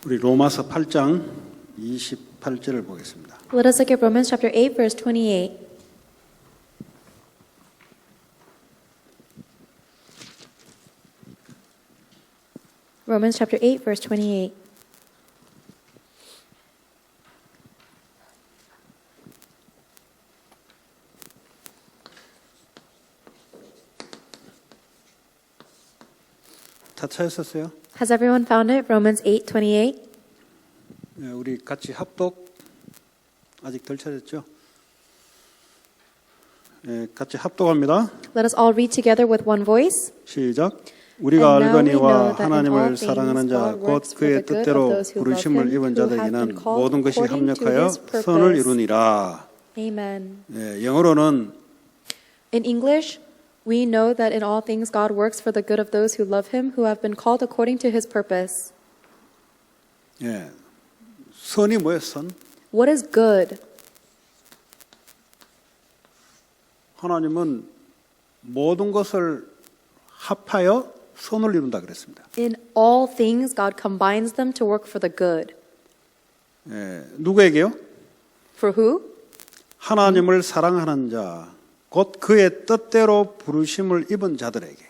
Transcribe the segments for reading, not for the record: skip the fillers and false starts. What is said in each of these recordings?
우리 로마서 8장 28절을 보겠습니다. Let us look at Romans chapter 8, verse 28. Romans chapter 8, verse 28. 다 찾으셨어요? Has everyone found it? Romans 8:28. 네, 우리 같이 합독 아직 덜 찾았죠? 네, 같이 합독합니다. Let us all read together with one voice. 시작. 우리가 And now we 알거니와 know that in 하나님을 all 사랑하는 things 자 God 곧 works for 그의 the good of 뜻대로 those who love 부르심을 him, 입은 who have been 자들에게는 called 모든 것이 according to 합력하여 his purpose. 선을 이루니라. Amen. 네, 영어로는 In English, we know that in all things God works for the good of those who love him, who have been called according to his purpose. 예, 선이 뭐예요? 선? What is good? 하나님은 모든 것을 합하여 선을 이룬다 그랬습니다. In all things, God combines them to work for the good. 예, 누구에게요? For who? 하나님을 사랑하는 자, 곧 그의 뜻대로 부르심을 입은 자들에게.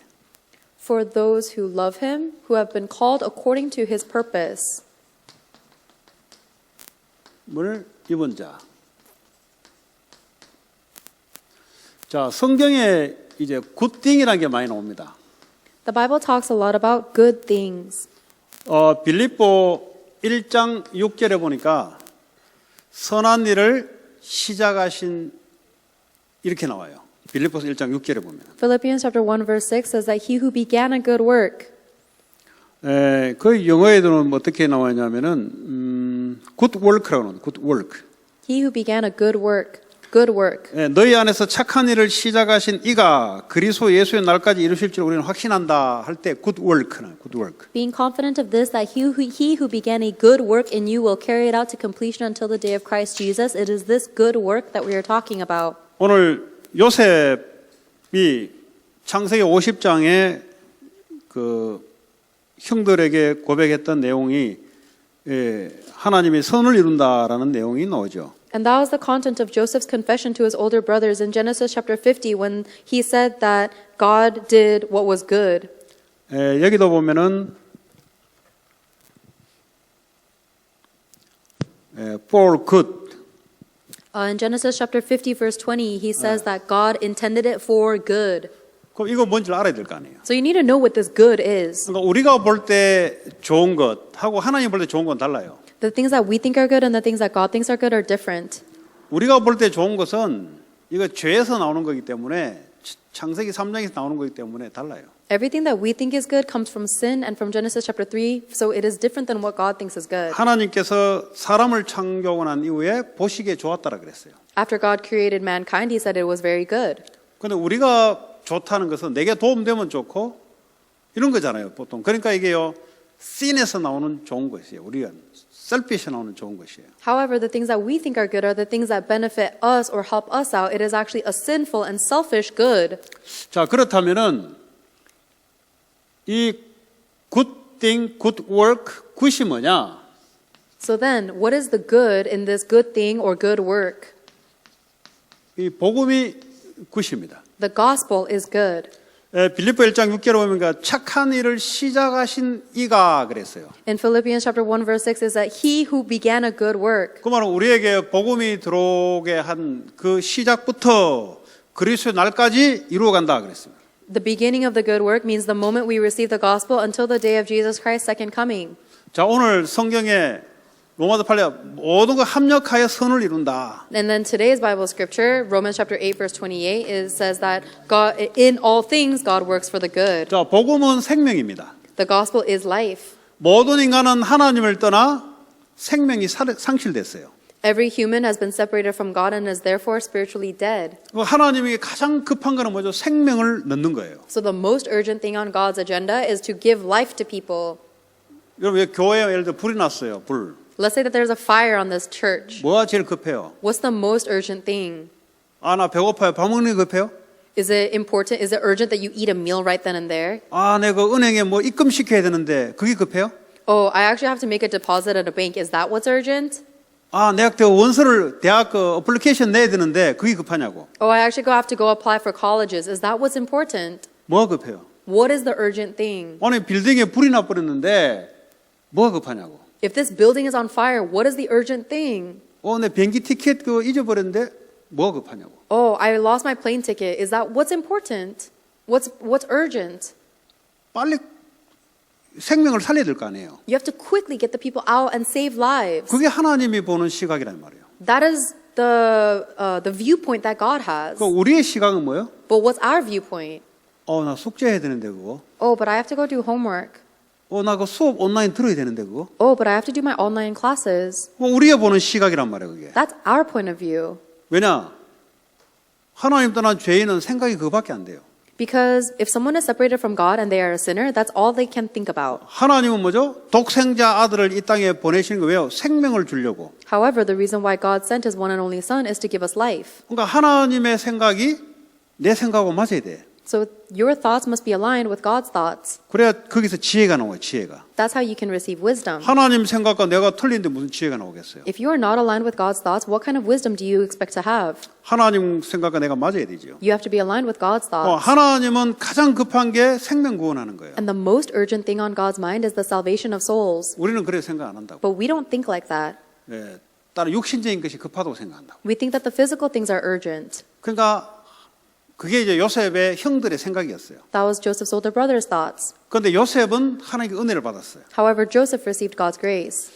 For those who love him, who have been called according to his purpose. 을 입은 자. 자, 성경에 이제 굿띵이라는 게 많이 나옵니다. The Bible talks a lot about good things. 빌립보 1장 6절에 보니까 선한 일을 시작하신 이렇게 나와요. 빌립보서 1장 6절에 보면. Philippians chapter 1 verse 6 says that he who began a good work. 그 영어에도는 어떻게 나와있냐면은 good work라고 나와요. good work. He who began a good work. Good work. 너희 안에서 착한 일을 시작하신 이가 그리스도 예수의 날까지 이루실 줄 우리는 확신한다 할 때 good work나 good work. Being confident of this, that he who began a good work in you will carry it out to completion until the day of Christ Jesus. It is this good work that we are talking about. 오늘 요셉이 창세기 50장에 그 형들에게 고백했던 내용이 하나님이 선을 이룬다라는 내용이 나오죠. And that was the content of Joseph's confession to his older brothers in Genesis chapter 50 when he said that God did what was good. 여기도 보면은 for good. In Genesis chapter 50 verse 20 he says that God intended it for good. 그럼 이거 뭔지 알아야 될 거 아니에요. So you need to know what this good is. 그러니까 우리가 볼 때 좋은 것하고 하나님 볼 때 좋은 건 달라요. The things that we think are good and the things that God thinks are good are different. 우리가 볼 때 좋은 것은 이거 죄에서 나오는 거기 때문에 창세기 3장에서 나오는 거기 때문에 달라요. Everything that we think is good comes from sin and from Genesis chapter 3, so it is different than what God thinks is good. 하나님께서 사람을 창조하고 난 이후에 보시기에 좋았다라 그랬어요. After God created mankind, he said it was very good. 근데 우리가 좋다는 것은 내게 도움되면 좋고 이런 거잖아요, 보통. 그러니까 이게요, sin에서 나오는 좋은 것이에요. 우리가 selfish에서 나오는 좋은 것이에요. However, the things that we think are good are the things that benefit us or help us out. It is actually a sinful and selfish good. 자, 그렇다면은 이 good thing, good work, 굿이 뭐냐? So then, what is the good in this good thing or good work? 이 복음이 굿입니다. The gospel is good. 빌립보 1장 6절에 보면 착한 일을 시작하신 이가 그랬어요. In Philippians chapter 1 verse 6 is that he who began a good work. 그 말은 우리에게 복음이 들어오게 한 그 시작부터 그리스도의 날까지 이루어간다 그랬습니다. The beginning of the good work means the moment we receive the gospel until the day of Jesus Christ's second coming. 자, 오늘 성경에 로마서 8장 모든 것 합력하여 선을 이룬다. And then today's Bible scripture, Romans chapter 8 verse 28, says that God, in all things God works for the good. 자, 복음은 생명입니다. The gospel is life. 모든 인간은 하나님을 떠나 생명이 상실됐어요. Every human has been separated from God and is therefore spiritually dead. 하나님에게 가장 급한 것은 뭐죠? 생명을 넣는 거예요. So the most urgent thing on God's agenda is to give life to people. 여러분, 교회에 예를 들어 불이 났어요. 불. Let's say that there's a fire on this church. 뭐가 제일 급해요? What's the most urgent thing? 아, 나 배고파요. 밥 먹는 게 급해요? Is it important? Is it urgent that you eat a meal right then and there? 아, 내가 은행에 뭐 입금시켜야 되는데 그게 급해요? Oh, I actually have to make a deposit at a bank. Is that what's urgent? 아, 내가 원서를 대학 어플리케이션 내야 되는데 그게 급하냐고. Oh, I actually have to go apply for colleges. Is that what's important? 뭐가 급해요? What is the urgent thing? 오늘 빌딩에 불이 나버렸는데 뭐가 급하냐고. If this building is on fire, what is the urgent thing? 내 비행기 티켓 그거 잊어버렸는데 뭐가 급하냐고. Oh, I lost my plane ticket. Is that what's important? What's urgent? 빨리 생명을 살려야 될 거 아니에요. You have to quickly get the people out and save lives. 그게 하나님이 보는 시각이란 말이에요. That is the viewpoint that God has. 그 우리의 시각은 뭐예요? But what's our viewpoint? 나 숙제해야 되는데 그거. Oh, but I have to go do homework. 나 그 수업 온라인 들어야 되는데 그거. Oh, but I have to do my online classes. 우리가 보는 시각이란 말이에요, 그게. That's our point of view. 왜냐? 하나님 떠난 죄인은 생각이 그거밖에 안 돼요. Because if someone is separated from God and they are a sinner, that's all they can think about. 하나님은 뭐죠? 독생자 아들을 이 땅에 보내시는 거 왜요? 생명을 주려고. However, the reason why God sent His one and only Son is to give us life. 그러니까 하나님의 생각이 내 생각하고 맞아야 돼. So your thoughts must be aligned with God's thoughts. 그래야 거기서 지혜가 나와요, 지혜가. That's how you can receive wisdom. 하나님 생각과 내가 틀린데 무슨 지혜가 나오겠어요? If you are not aligned with God's thoughts, what kind of wisdom do you expect to have? 하나님 생각과 내가 맞아야 되죠. You have to be aligned with God's thoughts. 하나님은 가장 급한 게 생명 구원하는 거예요. And the most urgent thing on God's mind is the salvation of souls. 우리는 그래 생각 안 한다고. But we don't think like that. 예, 다른 육신적인 것이 급하다고 생각한다고. We think that the physical things are urgent. 그러니까 그게 이제 요셉의 형들의 생각이었어요. That was Joseph's older brother's thoughts. 그런데 요셉은 하나님께 은혜를 받았어요. However, Joseph received God's grace.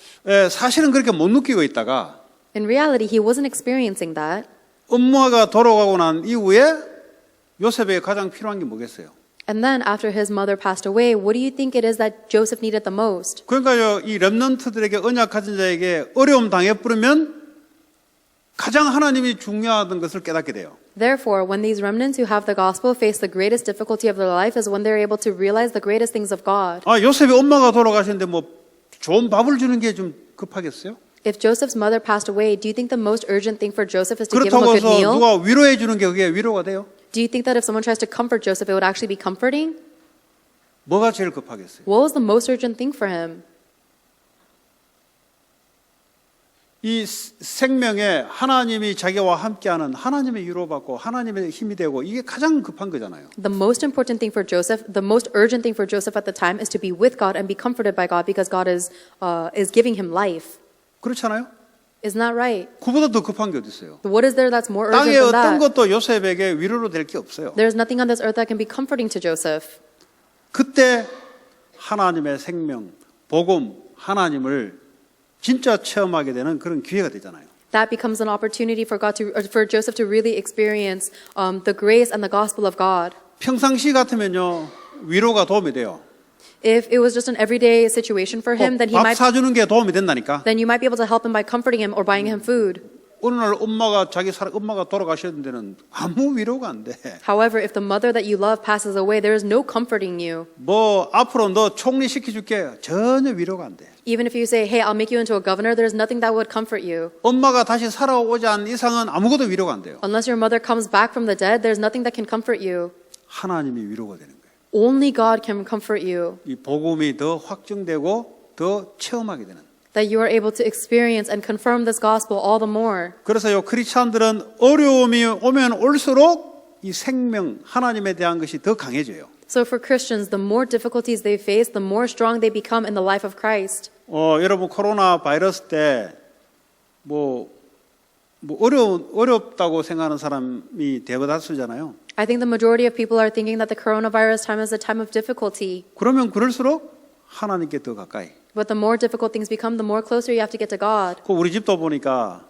사실은 그렇게 못 느끼고 있다가 In reality, he wasn't experiencing that. 엄마가 돌아가고 난 이후에 요셉에게 가장 필요한 게 뭐겠어요? And then after his mother passed away, what do you think it is that Joseph needed the most? 그러니까 이 렘넌트들에게 언약 가진 자에게 어려움 당해버리면 가장 하나님이 중요하던 것을 깨닫게 돼요. Therefore, when these remnants who have the gospel face the greatest difficulty of their life is when they're able to realize the greatest things of God. 요셉이 엄마가 돌아가시는데 뭐 좋은 밥을 주는 게 좀 급하겠어요? If Joseph's mother passed away, do you think the most urgent thing for Joseph is to give him a 그렇다고 good 해서 meal? 누가 위로해 주는 게 그게 위로가 돼요? Do you think that if someone tries to comfort Joseph, it would actually be comforting? 뭐가 제일 급하겠어요? What was the most urgent thing for him? 이 생명에 하나님이 자기와 함께하는 하나님의 위로받고 하나님의 힘이 되고 이게 가장 급한 거잖아요. The most important thing for Joseph, the most urgent thing for Joseph at the time is to be with God and be comforted by God because God is giving him life. 그렇잖아요? Isn't that right? 그보다 더 급한 게 어디 있어요? What is there that's more urgent 땅에 than 어떤 that? 것도 요셉에게 위로로 될 게 없어요. There's nothing on this earth that can be comforting to Joseph. 그때 하나님의 생명, 복음, 하나님을 진짜 체험하게 되는 그런 기회가 되잖아요. That becomes an opportunity for Joseph to really experience the grace and the gospel of God. 평상시 같으면요 위로가 도움이 돼요. If it was just an everyday situation for him, then 밥 사주는 게 도움이 된다니까. you might be able to help him by comforting him or buying him food. 어느 날 엄마가 돌아가셨는데는 아무 위로가 안 돼. However, if the mother that you love passes away, there is no comforting you. 뭐 앞으로 너 총리 시켜줄게 전혀 위로가 안 돼. Even if you say, hey, I'll make you into a governor, there's nothing that would comfort you. 엄마가 다시 살아오지 않은 이상은 아무것도 위로가 안 돼요. Unless your mother comes back from the dead, there's nothing that can comfort you. 하나님이 위로가 되는 거예요. Only God can comfort you. 이 복음이 더 확증되고 더 체험하게 되는. That you are able to experience and confirm this gospel all the more. 그래서요 크리스찬들은 어려움이 오면 올수록 이 생명 하나님에 대한 것이 더 강해져요. So for Christians, the more difficulties they face, the more strong they become in the life of Christ. 여러분 코로나 바이러스 때 어렵다고 생각하는 사람이 대다수잖아요. I think the majority of people are thinking that the coronavirus time is a time of difficulty. 그러면 그럴수록 하나님께 더 가까이. But the more difficult things become, the more closer you have to get to God. 우리 집도 보니까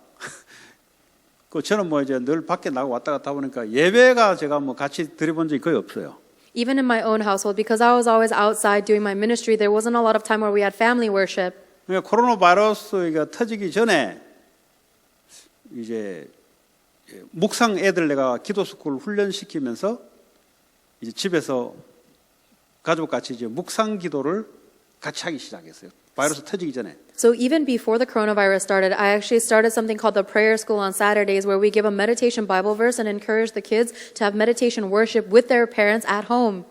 저는 이제 늘 밖에 나가 왔다 갔다 보니까 예배가 제가 같이 드려본 적이 거의 없어요. Even in my own household, because I was always outside doing my ministry, there wasn't a lot of time where we had family worship. 그러니까 코로나 바이러스가 터지기 전에 이제 묵상 애들 내가 기도 스쿨 훈련시키면서 이제 집에서 가족같이 이제 묵상 기도를 같이 하기 시작했어요. 바이러스 터지기 전에. So even before the coronavirus started, I actually started something called the prayer school on Saturdays where we give a meditation Bible verse and encourage the kids to have meditation worship with their parents at home.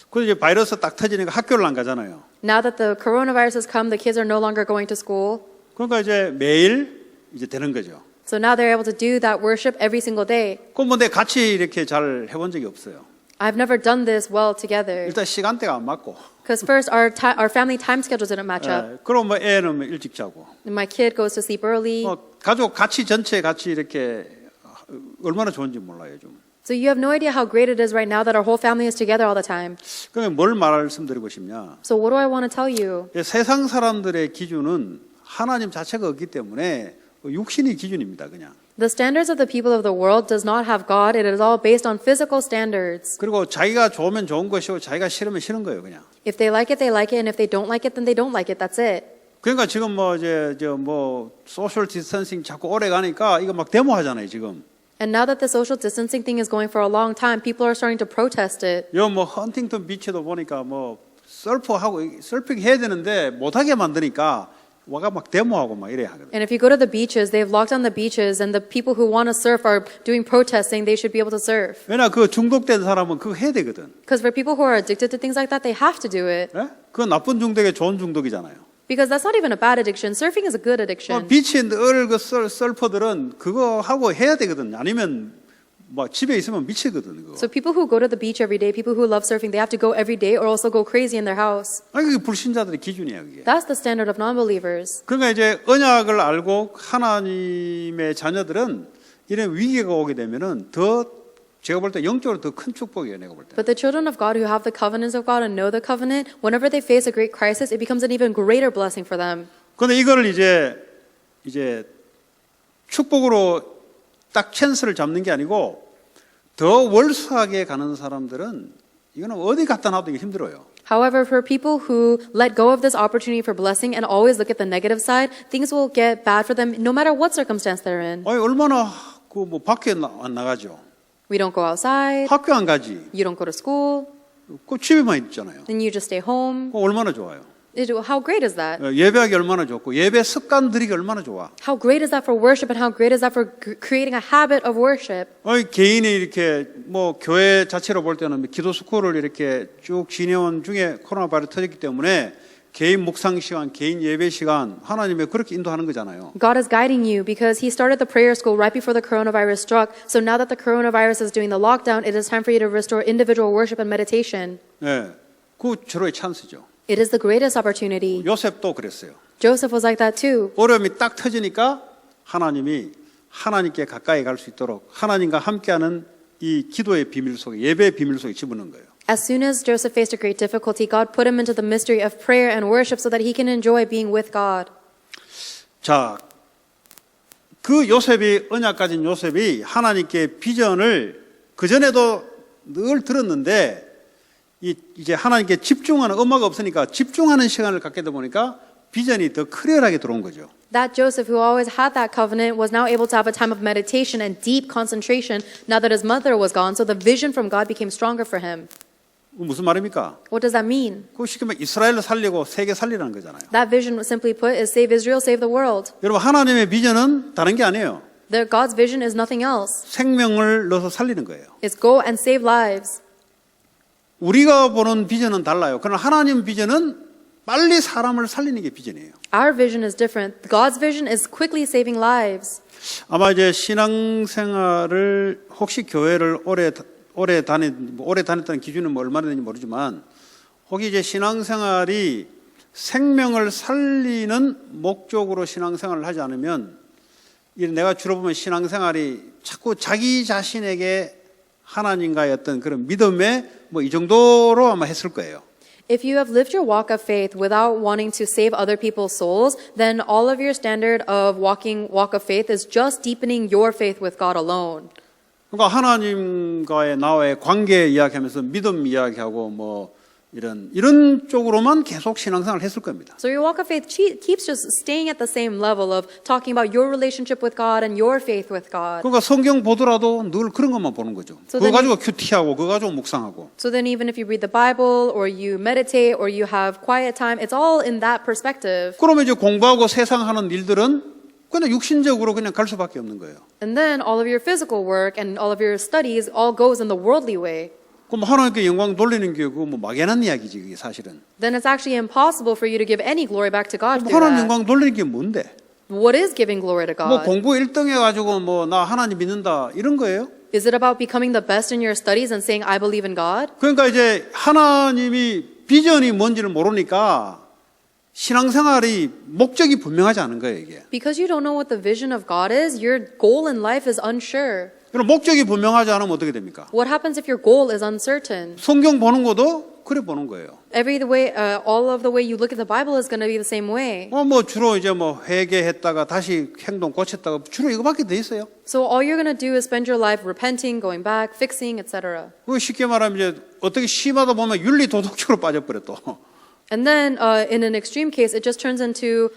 그래서 이제 바이러스 딱 터지니까 학교를 안 가잖아요. Now that the coronavirus has come, the kids are no longer going to school. 그러니까 이제 매일 이제 되는 거죠. So now they're able to do that worship every single day. 그럼 뭐 내 같이 이렇게 잘 해본 적이 없어요. I've never done this well together. 일단 시간대가 안 맞고. Because first, our family time schedules didn't match up. 예, 그럼 뭐 애는 뭐 일찍 자고. And my kid goes to sleep early. 가족 같이 전체 같이 이렇게 얼마나 좋은지 몰라요, 좀. So you have no idea how great it is right now that our whole family is together all the time. 그러면 뭘 말씀드리고 싶냐? So what do I want to tell you? 세상 사람들의 기준은 하나님 자체가 없기 때문에 육신이 기준입니다, 그냥. The standards of the people of the world does not have God. It is all based on physical standards. 그리고 자기가 좋으면 좋은 것이고 자기가 싫으면 싫은 거예요, 그냥. If they like it, they like it, and if they don't like it, then they don't like it. That's it. 그러니까 지금 뭐 이제 뭐 소셜 디스턴싱 자꾸 오래 가니까 이거 막 데모하잖아요, 지금. And now that the social distancing thing is going for a long time, people are starting to protest it. 요 뭐 헌팅턴 비치도 보니까 뭐 서핑 해야 되는데 못 하게 만드니까 와가 막 데모하고 막 이래야 하거든. And if you go to the beaches, they've locked down the beaches, and the people who want to surf are doing protests saying they should be able to surf. 왜냐 그 중독된 사람은 그거 해야 되거든. Because for people who are addicted to things like that, they have to do it. 예? 그건 나쁜 중독에 좋은 중독이잖아요. Because that's not even a bad addiction. Surfing is a good addiction. 비치에 늘 그 서퍼들은 그거 하고 해야 되거든. 아니면 뭐 집에 있으면 미치거든 그거. So people who go to the beach every day, people who love surfing, they have to go every day or also go crazy in their house. 아니 그게 불신자들의 기준이야 그게. That's the standard of non-believers. 그러니까 이제 언약을 알고 하나님의 자녀들은 이런 위기가 오게 되면은 더 제가 볼 때 영적으로 더 큰 축복이에요, 내가 볼 때. But the children of God who have the covenants of God and know the covenant, whenever they face a great crisis, it becomes an even greater blessing for them. 그런데 이거를 이제 축복으로 딱 찬스를 잡는 게 아니고 더 월수하게 가는 사람들은 이거는 어디 갖다 놔도 이게 힘들어요. However, for people who let go of this opportunity for blessing and always look at the negative side, things will get bad for them no matter what circumstance they're in. 아니 얼마나 그 뭐 밖에 안 나가죠. We don't go outside. 학교 안 가지. You don't go to school. 그 집에만 있잖아요. Then you just stay home. 그 얼마나 좋아요. How great is that? 예배하기 얼마나 좋고 예배 습관 들이기 얼마나 좋아. How great is that for worship and how great is that for creating a habit of worship? 개인이 이렇게 뭐 교회 자체로 볼 때는 기도 스쿨을 이렇게 쭉 지내온 중에 코로나 바이러스 터졌기 때문에 개인 묵상 시간, 개인 예배 시간 하나님이 그렇게 인도하는 거잖아요. God is guiding you because He started the prayer school right before the coronavirus struck. So now that the coronavirus is doing the lockdown, it is time for you to restore individual worship and meditation. 네, 그 절호의 찬스죠. It is the greatest opportunity. 요셉도 그랬어요. Joseph was like that too. 어려움이 딱 터지니까 하나님이 하나님께 가까이 갈 수 있도록 하나님과 함께하는 이 기도의 비밀 속에 예배의 비밀 속에 집어넣은 거예요. As soon as Joseph faced a great difficulty, God put him into the mystery of prayer and worship so that he can enjoy being with God. 자, 그 요셉이 언약 가진 요셉이 하나님께 비전을 그 전에도 늘 들었는데 이제 하나님께 집중하는 엄마가 없으니까 집중하는 시간을 갖게 되다 보니까 비전이 더 클리어하게 들어온 거죠. That Joseph, who always had that covenant, was now able to have a time of meditation and deep concentration now that his mother was gone. So the vision from God became stronger for him. 무슨 말입니까? What does that mean? 그 쉽게 말하면 이스라엘을 살리고 세계 살리라는 거잖아요. That vision, simply put, is save Israel, save the world. 여러분 하나님의 비전은 다른 게 아니에요. God's vision is nothing else. 생명을 넣어서 살리는 거예요. It's go and save lives. 우리가 보는 비전은 달라요. 그러나 하나님 비전은 빨리 사람을 살리는 게 비전이에요. Our vision is different. God's vision is quickly saving lives. 아마 이제 신앙생활을 혹시 교회를 오래 다녔다는 기준은 뭐 얼마나 되는지 모르지만 혹시 이제 신앙생활이 생명을 살리는 목적으로 신앙생활을 하지 않으면 내가 주로 보면 신앙생활이 자꾸 자기 자신에게 하나님과의 어떤 그런 믿음에 뭐 이 정도로 아마 했을 거예요. If you have lived your walk of faith without wanting to save other people's souls, then all of your standard of walk of faith is just deepening your faith with God alone. 그러니까 하나님과의 나와의 관계 이야기하면서 믿음 이야기하고 뭐 이런 쪽으로만 계속 신앙생활을 했을 겁니다. So your walk of faith keeps just staying at the same level of talking about your relationship with God and your faith with God. 그러니까 성경 보더라도 늘 그런 것만 보는 거죠. So 그거 가지고 큐티하고 그거 가지고 묵상하고. So then even if you read the Bible or you meditate or you have quiet time, it's all in that perspective. 그러면 이제 공부하고 세상 하는 일들은 그냥 육신적으로 그냥 갈 수밖에 없는 거예요. And then all of your physical work and all of your studies all goes in the worldly way. 그럼 하나님께 영광 돌리는 게 그거 뭐 막연한 이야기지 그게 사실은. then it's actually impossible for you to give any glory back to God 그럼 through 하나님 that. 영광 돌리는 게 뭔데? What is giving glory to 뭐 God? 공부 1등 해가지고 뭐 나 하나님 믿는다 이런 거예요? Is it about becoming the best in your studies and saying, I believe in God? 그러니까 이제 하나님이 비전이 뭔지를 모르니까 신앙생활이 목적이 분명하지 않은 거예요 이게. Because you don't know what the vision of God is, your goal in life is unsure. 그럼 목적이 분명하지 않으면 어떻게 됩니까? What happens if your goal is uncertain? 성경 보는 것도 그래 보는 거예요. All of the way you look at the Bible is going to be the same way. 뭐 주로 이제 뭐 회개했다가 다시 행동 고쳤다가 주로 이거밖에 돼 있어요. So all you're going to do is spend your life repenting, going back, fixing, etc. 그 쉽게 말하면 이제 어떻게 심하다 보면 윤리 도덕적으로 빠져버려 또. And then, in an extreme case, it just turns into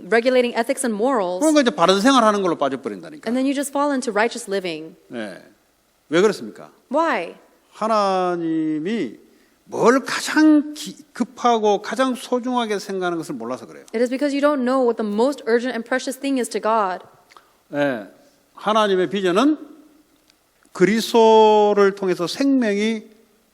regulating ethics and morals. 그러니까 이제 바른 생활하는 걸로 빠져버린다니까. And then you just fall into righteous living. 네. 왜 그렇습니까? Why? 하나님이 뭘 가장 급하고 가장 소중하게 생각하는 것을 몰라서 그래요. It is because you don't know what the most urgent and precious thing is to God. 네. 하나님의 비전은 그리스도를 통해서 생명이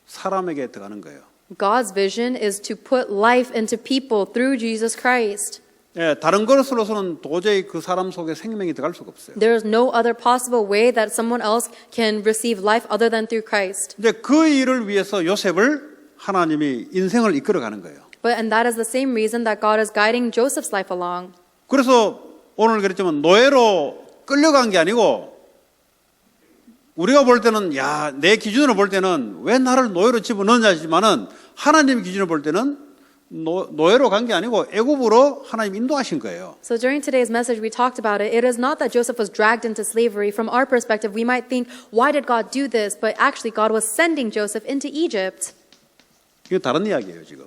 사람에게 들어가는 거예요. God's vision is to put life into people through Jesus Christ. 예, 다른 것으로서는 도저히 그 사람 속에 생명이 들어갈 수가 없어요. There is no other possible way that someone else can receive life other than through Christ. 이제 그 일을 위해서 요셉을 하나님이 인생을 이끌어가는 거예요. And that is the same reason that God is guiding Joseph's life along. 그래서 오늘 그랬지만 노예로 끌려간 게 아니고 우리가 볼 때는 내 기준으로 볼 때는 왜 나를 노예로 집어넣냐지만은 하나님 기준으로 볼 때는 노예로 간 게 아니고 애굽으로 하나님 인도하신 거예요. So during today's message we talked about it. It is not that Joseph was dragged into slavery. From our perspective, we might think, why did God do this? But actually God was sending Joseph into Egypt. 이게 다른 이야기예요, 지금.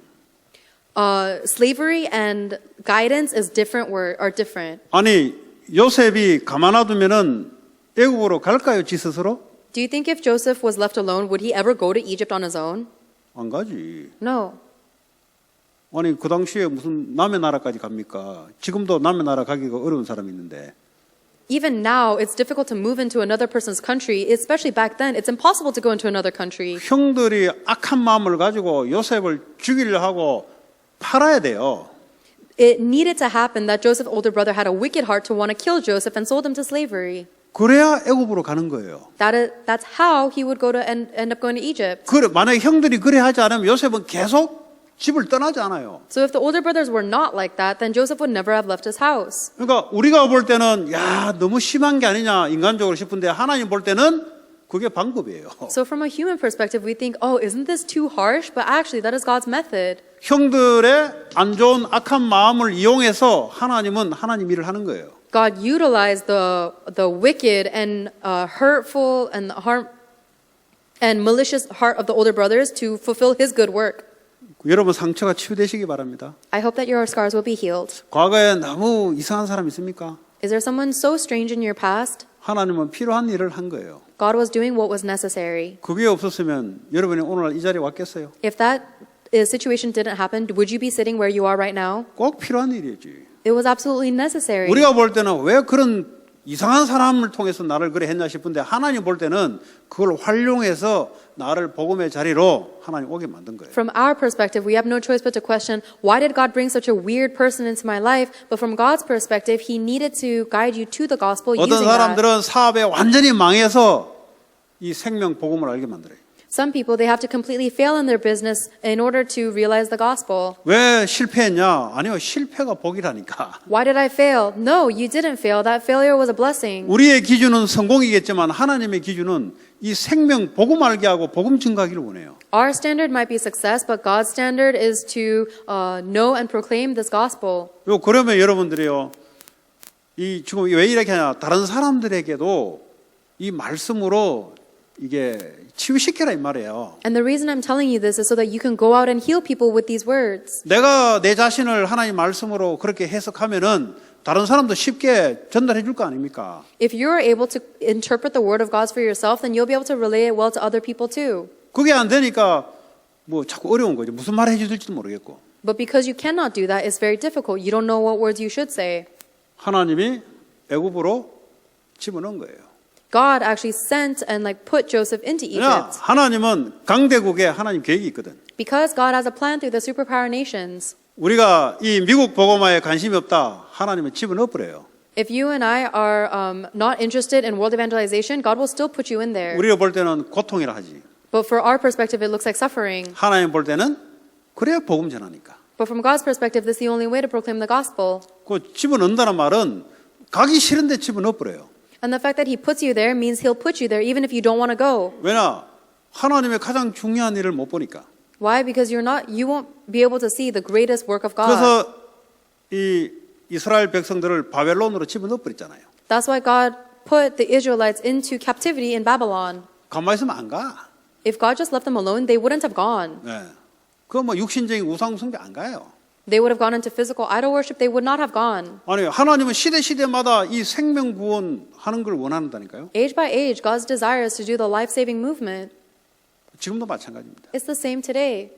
Slavery and guidance are different. 아니, 요셉이 가만 놔두면은 애굽으로 갈까요, 지 스스로? Do you think if Joseph was left alone, would he ever go to Egypt on his own? 안 가지. No. 아니, 그 당시에 무슨 남의 나라까지 갑니까? 지금도 남의 나라 가기가 어려운 사람이 있는데. Even now, it's difficult to move into another person's country. Especially back then, it's impossible to go into another country. 형들이 악한 마음을 가지고 요셉을 죽이려 하고 팔아야 돼요. It needed to happen that Joseph's older brother had a wicked heart to want to kill Joseph and sold him to slavery. 그래야 애굽으로 가는 거예요. That's how he would go to end up going to Egypt. 그래, 만약에 형들이 그래 하지 않으면 요셉은 계속 집을 떠나지 않아요. So if the older brothers were not like that, then Joseph would never have left his house. 그러니까 우리가 볼 때는 너무 심한 게 아니냐 인간적으로 싶은데 하나님 볼 때는 그게 방법이에요. So from a human perspective, we think, isn't this too harsh? But actually, that is God's method. 형들의 안 좋은 악한 마음을 이용해서 하나님은 하나님 일을 하는 거예요. God utilized the wicked and hurtful and malicious heart of the older brothers to fulfill His good work. 여러분 상처가 치유되시기 바랍니다. I hope that your scars will be healed. 과거에 너무 이상한 사람 있습니까? Is there someone so strange in your past? 하나님은 필요한 일을 한 거예요. God was doing what was necessary. 그게 없었으면 여러분이 오늘날 이 자리에 왔겠어요? If that situation didn't happen, would you be sitting where you are right now? 꼭 필요한 일이지. It was absolutely necessary. 우리가 볼 때는 왜 그런 이상한 사람을 통해서 나를 그래 했나 싶은데 하나님 볼 때는 그걸 활용해서 나를 복음의 자리로 하나님 오게 만든 거예요. From our perspective, we have no choice but to question, why did God bring such a weird person into my life? But from God's perspective, He needed to guide you to the gospel 어떤 using that. 사람들은 사업에 완전히 망해서 이 생명 복음을 알게 만들어요. Some people, they have to completely fail in their business in order to realize the gospel. 왜 실패했냐? 아니요, 실패가 복이라니까. Why did I fail? No, you didn't fail. That failure was a blessing. 우리의 기준은 성공이겠지만 하나님의 기준은 이 생명 복음 알게 하고 복음 증가하기를 원해요. Our standard might be success, but God's standard is to know and proclaim this gospel. 그러면 여러분들이요, 이 지금 왜 이렇게 하냐? 다른 사람들에게도 이 말씀으로 이게 치유시켜라 이 말이에요. And the reason I'm telling you this is so that you can go out and heal people with these words. 내가 내 자신을 하나님 말씀으로 그렇게 해석하면은 다른 사람도 쉽게 전달해 줄 거 아닙니까? If you're able to interpret the word of God for yourself, then you'll be able to relay it well to other people too. 그게 안 되니까 뭐 자꾸 어려운 거죠. 무슨 말 해야 될지도 모르겠고. But because you cannot do that, it's very difficult. You don't know what words you should say. 하나님이 애굽으로 집어넣은 거예요. God actually sent and like put Joseph into 왜냐? Egypt 하나님은 강대국에 하나님 계획이 있거든. because God has a plan through the superpower nations. 우리가 이 미국 복음화에 관심이 없다. 하나님은 집어넣어버려요. If you and I are not interested in world evangelization, God will still put you in there. 우리가 볼 때는 고통이라 하지. But for our perspective, it looks like suffering. 하나님 볼 때는 그래야 복음 전하니까. But from God's perspective, this is the only way to proclaim the gospel. 그 집어넣는다는 말은 가기 싫은데 집어넣어버려요. And the fact that He puts you there means He'll put you there even if you don't want to go. 왜냐? 하나님의 가장 중요한 일을 못 보니까. Why? Because you won't be able to see the greatest work of God. 그래서 이 이스라엘 백성들을 바벨론으로 집어넣어버렸잖아요. That's why God put the Israelites into captivity in Babylon. 가만히 있으면 안 가. If God just left them alone, they wouldn't have gone. 네. 그 뭐 육신적인 우상 숭배 안 가요. They would have gone into physical idol worship. They would not have gone. 아니 하나님은 시대마다 이 생명 구원하는 걸 원한다니까요. Age by age, God's desire is to do the life-saving movement. 지금도 마찬가지입니다. It's the same today.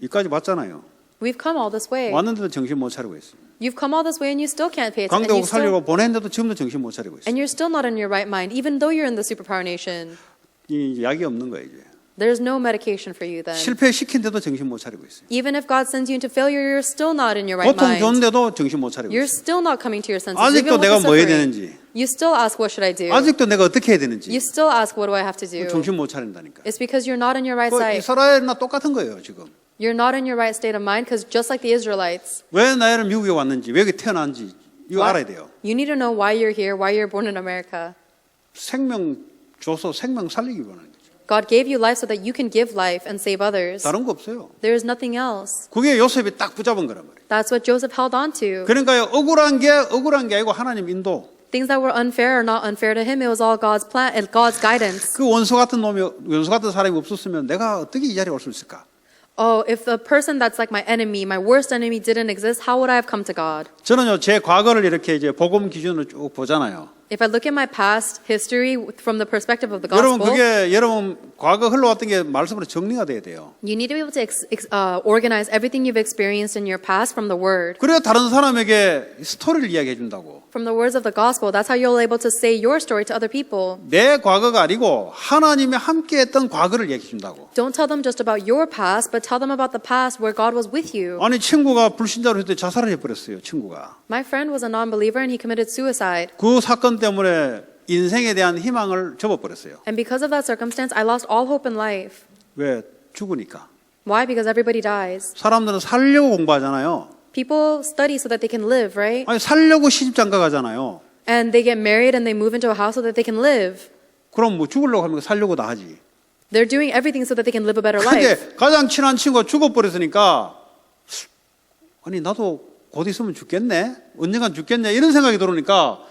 여기까지 왔잖아요. We've come all this way. 왔는데도 정신 못 차리고 있어요. You've come all this way and you still can't pay attention. 강대국 살려고 보냈는데도 지금도 정신 못 차리고 있어요. And you're still not in your right mind, even though you're in the superpower nation. 이 약이 없는 거예요 이제. There's no medication for you then. 실패시킨데도 정신 못 차리고 있어요. Even if God sends you into failure, you're still not in your right 고통 mind. 줬는데도 정신 못 차리고 You're 있어요. still not coming to your senses. 아직도 even with 내가 the 뭐 해야 suffering. 되는지, You still ask, what should I do? 아직도 내가 어떻게 해야 되는지 You still ask, what do I have to do? 정신 못 차린다니까. It's because you're not in your right 그 sight. 이스라엘이나 똑같은 거예요 지금. You're not in your right state of mind because just like the Israelites, 왜 나를 미국에 왔는지, 왜 여기 태어난지 이거 알아야 돼요. you need to know why you're here, why you're born in America. 생명 줘서 생명 살리기 원하는 거죠. God gave you life so that you can give life and save others. 다른 거 없어요. There is nothing else. 그게 요셉이 딱 붙잡은 거란 말이에요. That's what Joseph held on to. 그러니까요 억울한 게 아니고 하나님 인도. Things that were unfair are not unfair to him. It was all God's plan and God's guidance. 그 원수 같은 사람이 없었으면 내가 어떻게 이 자리에 올 수 있을까? Oh, if the person that's like my enemy, my worst enemy didn't exist, how would I have come to God? 저는요 제 과거를 이렇게 이제 복음 기준으로 쭉 보잖아요. If I look at my past history from the perspective of the 여러분 gospel, 그게 여러분 과거 흘러왔던 게 말씀으로 정리가 돼야 돼요. you need to be able to organize everything you've experienced in your past from the Word. 그래야 다른 사람에게 스토리를 이야기해 준다고. From the words of the gospel, that's how you're able to say your story to other people. 내 과거가 아니고 하나님이 함께했던 과거를 얘기해 준다고. Don't tell them just about your past, but tell them about the past where God was with you. 아니 친구가 불신자로 했을 때 자살을 해버렸어요. 친구가. My friend was a non-believer and he committed suicide. 그 사건 때문에 인생에 대한 희망을 접어버렸어요. And because of that circumstance, I lost all hope in life. 왜? 죽으니까. Why? Because everybody dies. 사람들은 살려고 공부하잖아요. People study so that they can live, right? 아니 살려고 시집장가 가잖아요. And they get married and they move into a house so that they can live. 그럼 뭐 죽으려고 하면 살려고 다 하지. They're doing everything so that they can live a better life. 근데 가장 친한 친구가 죽어버렸으니까 아니 나도 곧 있으면 죽겠네? 언젠간 죽겠네? 이런 생각이 들으니까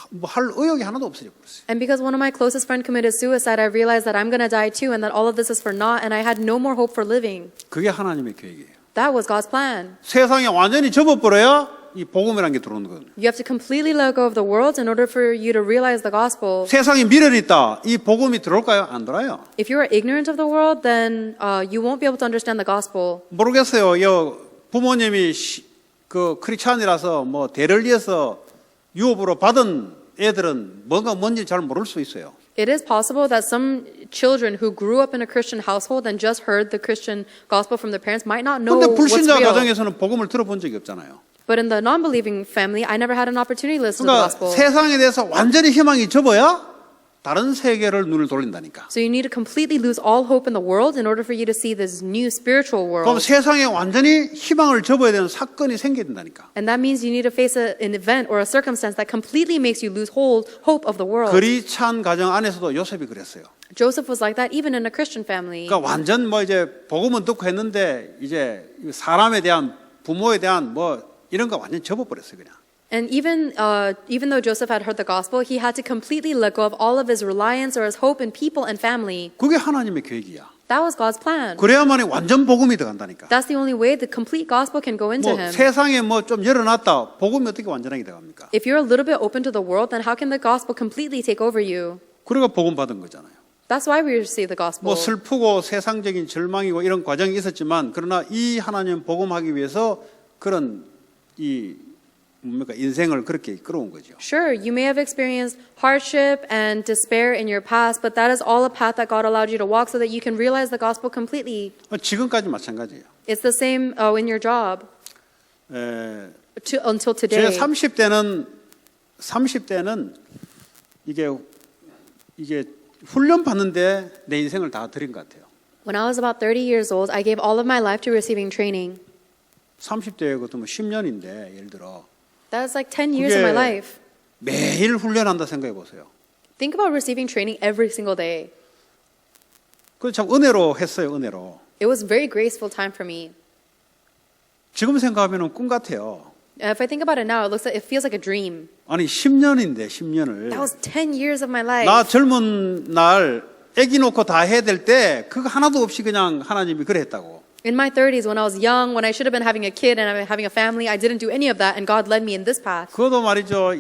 뭐 할 의욕이 하나도 없어져 버렸어요. And because one of my closest friends committed suicide, I realized that I'm going to die too and that all of this is for naught and I had no more hope for living. 그게 하나님의 계획이에요. That was God's plan. 세상에 완전히 접어버려야 이 복음이라는 게 들어오는 거거든요. You have to completely let go of the world in order for you to realize the gospel. 세상에 미련이 있다. 이 복음이 들어올까요? 안 들어요. If you are ignorant of the world, then you won't be able to understand the gospel. 모르겠어요. 부모님이 그 크리스찬이라서 뭐 대를 이어서 유업으로 받은 애들은 뭔지 잘 모를 수 있어요. It is possible that some children who grew up in a Christian household and just heard the Christian gospel from their parents might not know 근데 what's 불신자 real. 가정에서는 복음을 들어본 적이 없잖아요. But in the non-believing family, I never had an opportunity to listen to the 그러니까 gospel. 세상에 대해서 완전히 희망이 접어야 다른 세계를 눈을 돌린다니까. So you need to completely lose all hope in the world in order for you to see this new spiritual 그럼 world. 세상에 완전히 희망을 접어야 되는 사건이 생겨야 된다니까. And that means you need to face an event or a circumstance that completely makes you lose hope of the world. 그리 찬 가정 안에서도 요셉이 그랬어요. Joseph was like that even in a Christian family. 그러니까 완전 뭐 이제 복음은 듣고 했는데 이제 사람에 대한 부모에 대한 뭐 이런 거 완전 접어버렸어요 그냥. And even though Joseph had heard the gospel, he had to completely let go of all of his reliance or his hope in people and family. 그게 하나님의 계획이야. That was God's plan. 그래야만이 완전 복음이 들어간다니까. That's the only way the complete gospel can go into 뭐 him. 세상에 뭐 좀 열어놨다 복음이 어떻게 완전하게 들어갑니까? If you're a little bit open to the world, then how can the gospel completely take over you? 그래가 복음 받은 거잖아요. That's why we receive the gospel. 뭐 슬프고 세상적인 절망이고 이런 과정이 있었지만 그러나 이 하나님 복음하기 위해서 그런 이 뭡니까 인생을 그렇게 끌어온 거죠. Sure, you may have experienced hardship and despair in your past, but that is all a path that God allowed you to walk so that you can realize the gospel completely. 지금까지 마찬가지예요. It's the same in your job until 제 today. 30대는 이게 훈련 받는데 내 인생을 다 드린 것 같아요. When I was about 30 years old, I gave all of my life to receiving training. 30대에 그것도 10년인데 예를 들어 That was like 10 years of my 그게 life. 매일 훈련한다 생각해 보세요. Think about receiving training every single day. 그 참 은혜로 했어요, 은혜로. It was a very graceful time for me. 지금 생각하면 꿈 같아요. If I think about it now, it feels like a dream. 아니 10년인데 10년을 That was 10 years of my life. 나 젊은 날 애기 놓고 다 해야 될 때 그거 하나도 없이 그냥 하나님이 그래 했다고. In my 30s, when I was young, when I should have been having a kid and having a family, I didn't do any of that, and God led me in this path. 그것도 말이죠.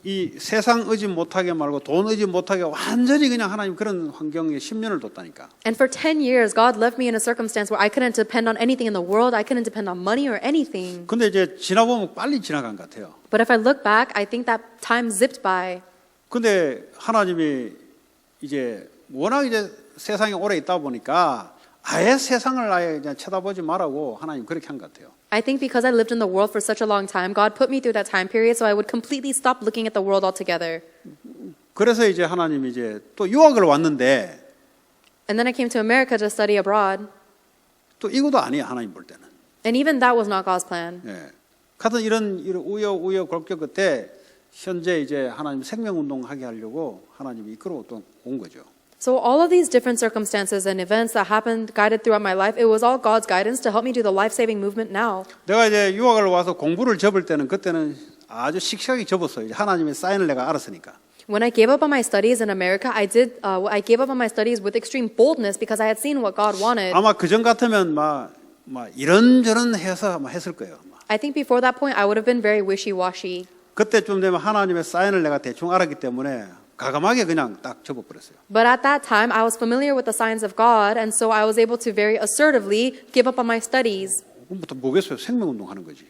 이 세상 의지 못하게 말고 돈 의지 못하게 완전히 그냥 하나님 그런 환경에 10년을 뒀다니까. And for 10 years, God left me in a circumstance where I couldn't depend on anything in the world. I couldn't depend on money or anything. 근데 이제 지나보면 빨리 지나간 것 같아요. But if I look back, I think that time zipped by. 근데 하나님이 이제 워낙 이제 세상에 오래 있다 보니까 아예 세상을 아예 그냥 쳐다보지 말라고 하나님 그렇게 한 것 같아요. I think because I lived in the world for such a long time, God put me through that time period so I would completely stop looking at the world altogether. 그래서 이제 하나님이 이제 또 유학을 왔는데 And then I came to America to study abroad. 또 이것도 아니에요, 하나님 볼 때는. And even that was not God's plan. 예. 같은 이런 우여곡절 끝에 현재 이제 하나님 생명운동 하게 하려고 하나님이 이끌어 또 온 거죠. So all of these different circumstances and events that happened, guided throughout my life, it was all God's guidance to help me do the life-saving movement now. 내가 이제 유학을 와서 공부를 접을 때는 그때는 아주 씩씩하게 접었어요. 이제 하나님의 사인을 내가 알았으니까. When I gave up on my studies in America, I gave up on my studies with extreme boldness because I had seen what God wanted. 아마 그전 같으면 막 이런저런 해서 아마 했을 거예요. I think before that point, I would have been very wishy-washy. 그때쯤 되면 하나님의 사인을 내가 대충 알았기 때문에 가감하게 그냥 딱 접어버렸어요. But at that time, I was familiar with the signs of God, and so I was able to very assertively give up on my studies. 그럼부터 뭐겠어요? 생명운동 하는 거지.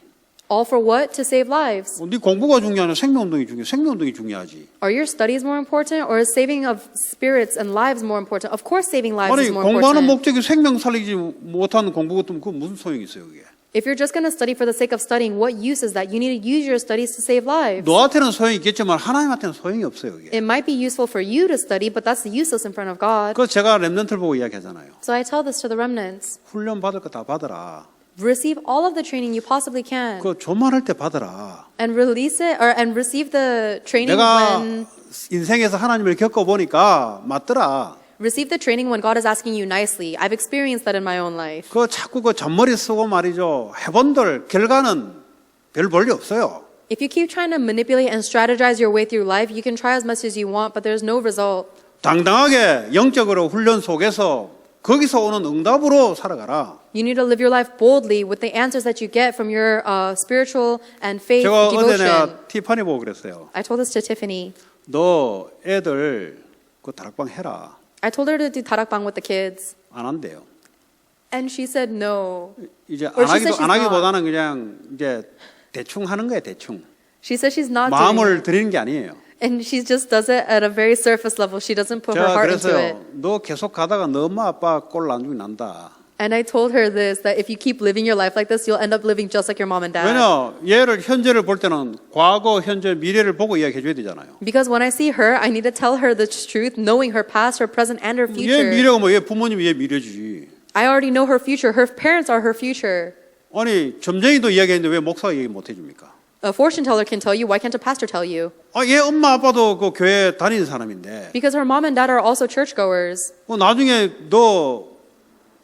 All for what? To save lives. 네 공부가 중요하냐? 생명운동이 중요해. 생명운동이 중요하지. Are your studies more important, or is saving of spirits and lives more important? Of course, saving lives 아니 is more 공부하는 important. 목적이 생명 살리지 못하는 공부 같으면 그 무슨 소용이 있어요, 그게? If you're just going to study for the sake of studying, what use is that? You need to use your studies to save lives. 너한테는 소용이 있겠지만 하나님한테는 소용이 없어요, 그게. It might be useful for you to study, but that's useless in front of God. 그 제가 렘넌트를 보고 이야기하잖아요. So I tell this to the remnants. 훈련 받을 거 다 받아라. Receive all of the training you possibly can. 그 조만할 때 받아라. And release it, and receive the training 내가 when... 인생에서 하나님을 겪어보니까 맞더라. Receive the training when God is asking you nicely. I've experienced that in my own life. 그 자꾸 그 잔머리 쓰고 말이죠. 해본들 결과는 별 볼일 없어요. If you keep trying to manipulate and strategize your way through life, you can try as much as you want, but there's no result. 당당하게 영적으로 훈련 속에서 거기서 오는 응답으로 살아가라. You need to live your life boldly with the answers that you get from your spiritual and faith 제가 어제 devotion. 내가 티파니 보고 그랬어요. I told this to Tiffany. 너 애들 그 다락방 해라. I told her to do tarakbang with the kids. 안 한대요. And she said no. 이제 Or she said she's 안 하기보다는 그냥 이제 대충 하는 거예요, 대충. She said she's not doing 마음을 it. 드리는 게 아니에요. And she just does it at a very surface level. She doesn't put her 제가 heart into it. 그래서요. 너 계속 가다가 너 엄마 아빠 꼴 나중에 난다. And I told her this, that if you keep living your life like this, you'll end up living just like your mom and dad. 왜냐 얘를 현재를 볼 때는 과거, 현재, 미래를 보고 이야기해 줘야 되잖아요. Because when I see her, I need to tell her the truth, knowing her past, her present, and her 얘 future. 미래가 뭐 얘 부모님이 얘 미래지. I already know her future. Her parents are her future. 아니 점쟁이도 이야기했는데 왜 목사가 얘기 못 해줍니까? A fortune teller can tell you. Why can't a pastor tell you? 얘 엄마 아빠도 그 교회 다니는 사람인데 Because her mom and dad are also churchgoers. 나중에 너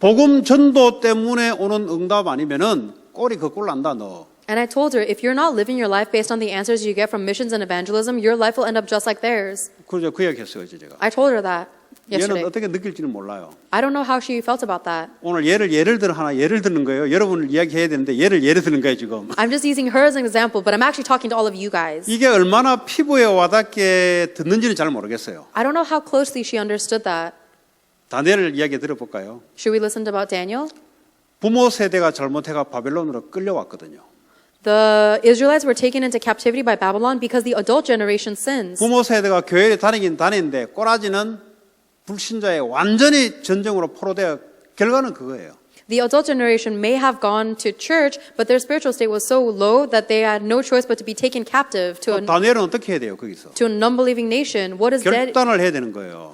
복음 전도 때문에 오는 응답 아니면은 꼴이 그 꼴 난다 너. And I told her, if you're not living your life based on the answers you get from missions and evangelism, your life will end up just like theirs. 그래서 그 얘기했어요 어제 제가. I told her that yesterday. 얘는 어떻게 느낄지는 몰라요. I don't know how she felt about that. 오늘 예를 드는 거예요. 여러분을 이야기해야 되는데 예를 드는 거예요 지금. I'm just using her as an example, but I'm actually talking to all of you guys. 이게 얼마나 피부에 와닿게 듣는지는 잘 모르겠어요. I don't know how closely she understood that. 다니엘 이야기 들어볼까요? Should we listen about Daniel? 부모 세대가 잘못해가 바벨론으로 끌려왔거든요. The Israelites were taken into captivity by Babylon because the adult generation sins. 부모 세대가 교회에 다니긴 다니는데 꼬라지는 불신자의 완전히 전쟁으로 포로되어 결과는 그거예요. The adult generation may have gone to church, but their spiritual state was so low that they had no choice but to be taken captive to 다니엘은 어떻게 해야 돼요 거기서? an unbelieving nation. What is 결단을 해야 되는 거예요.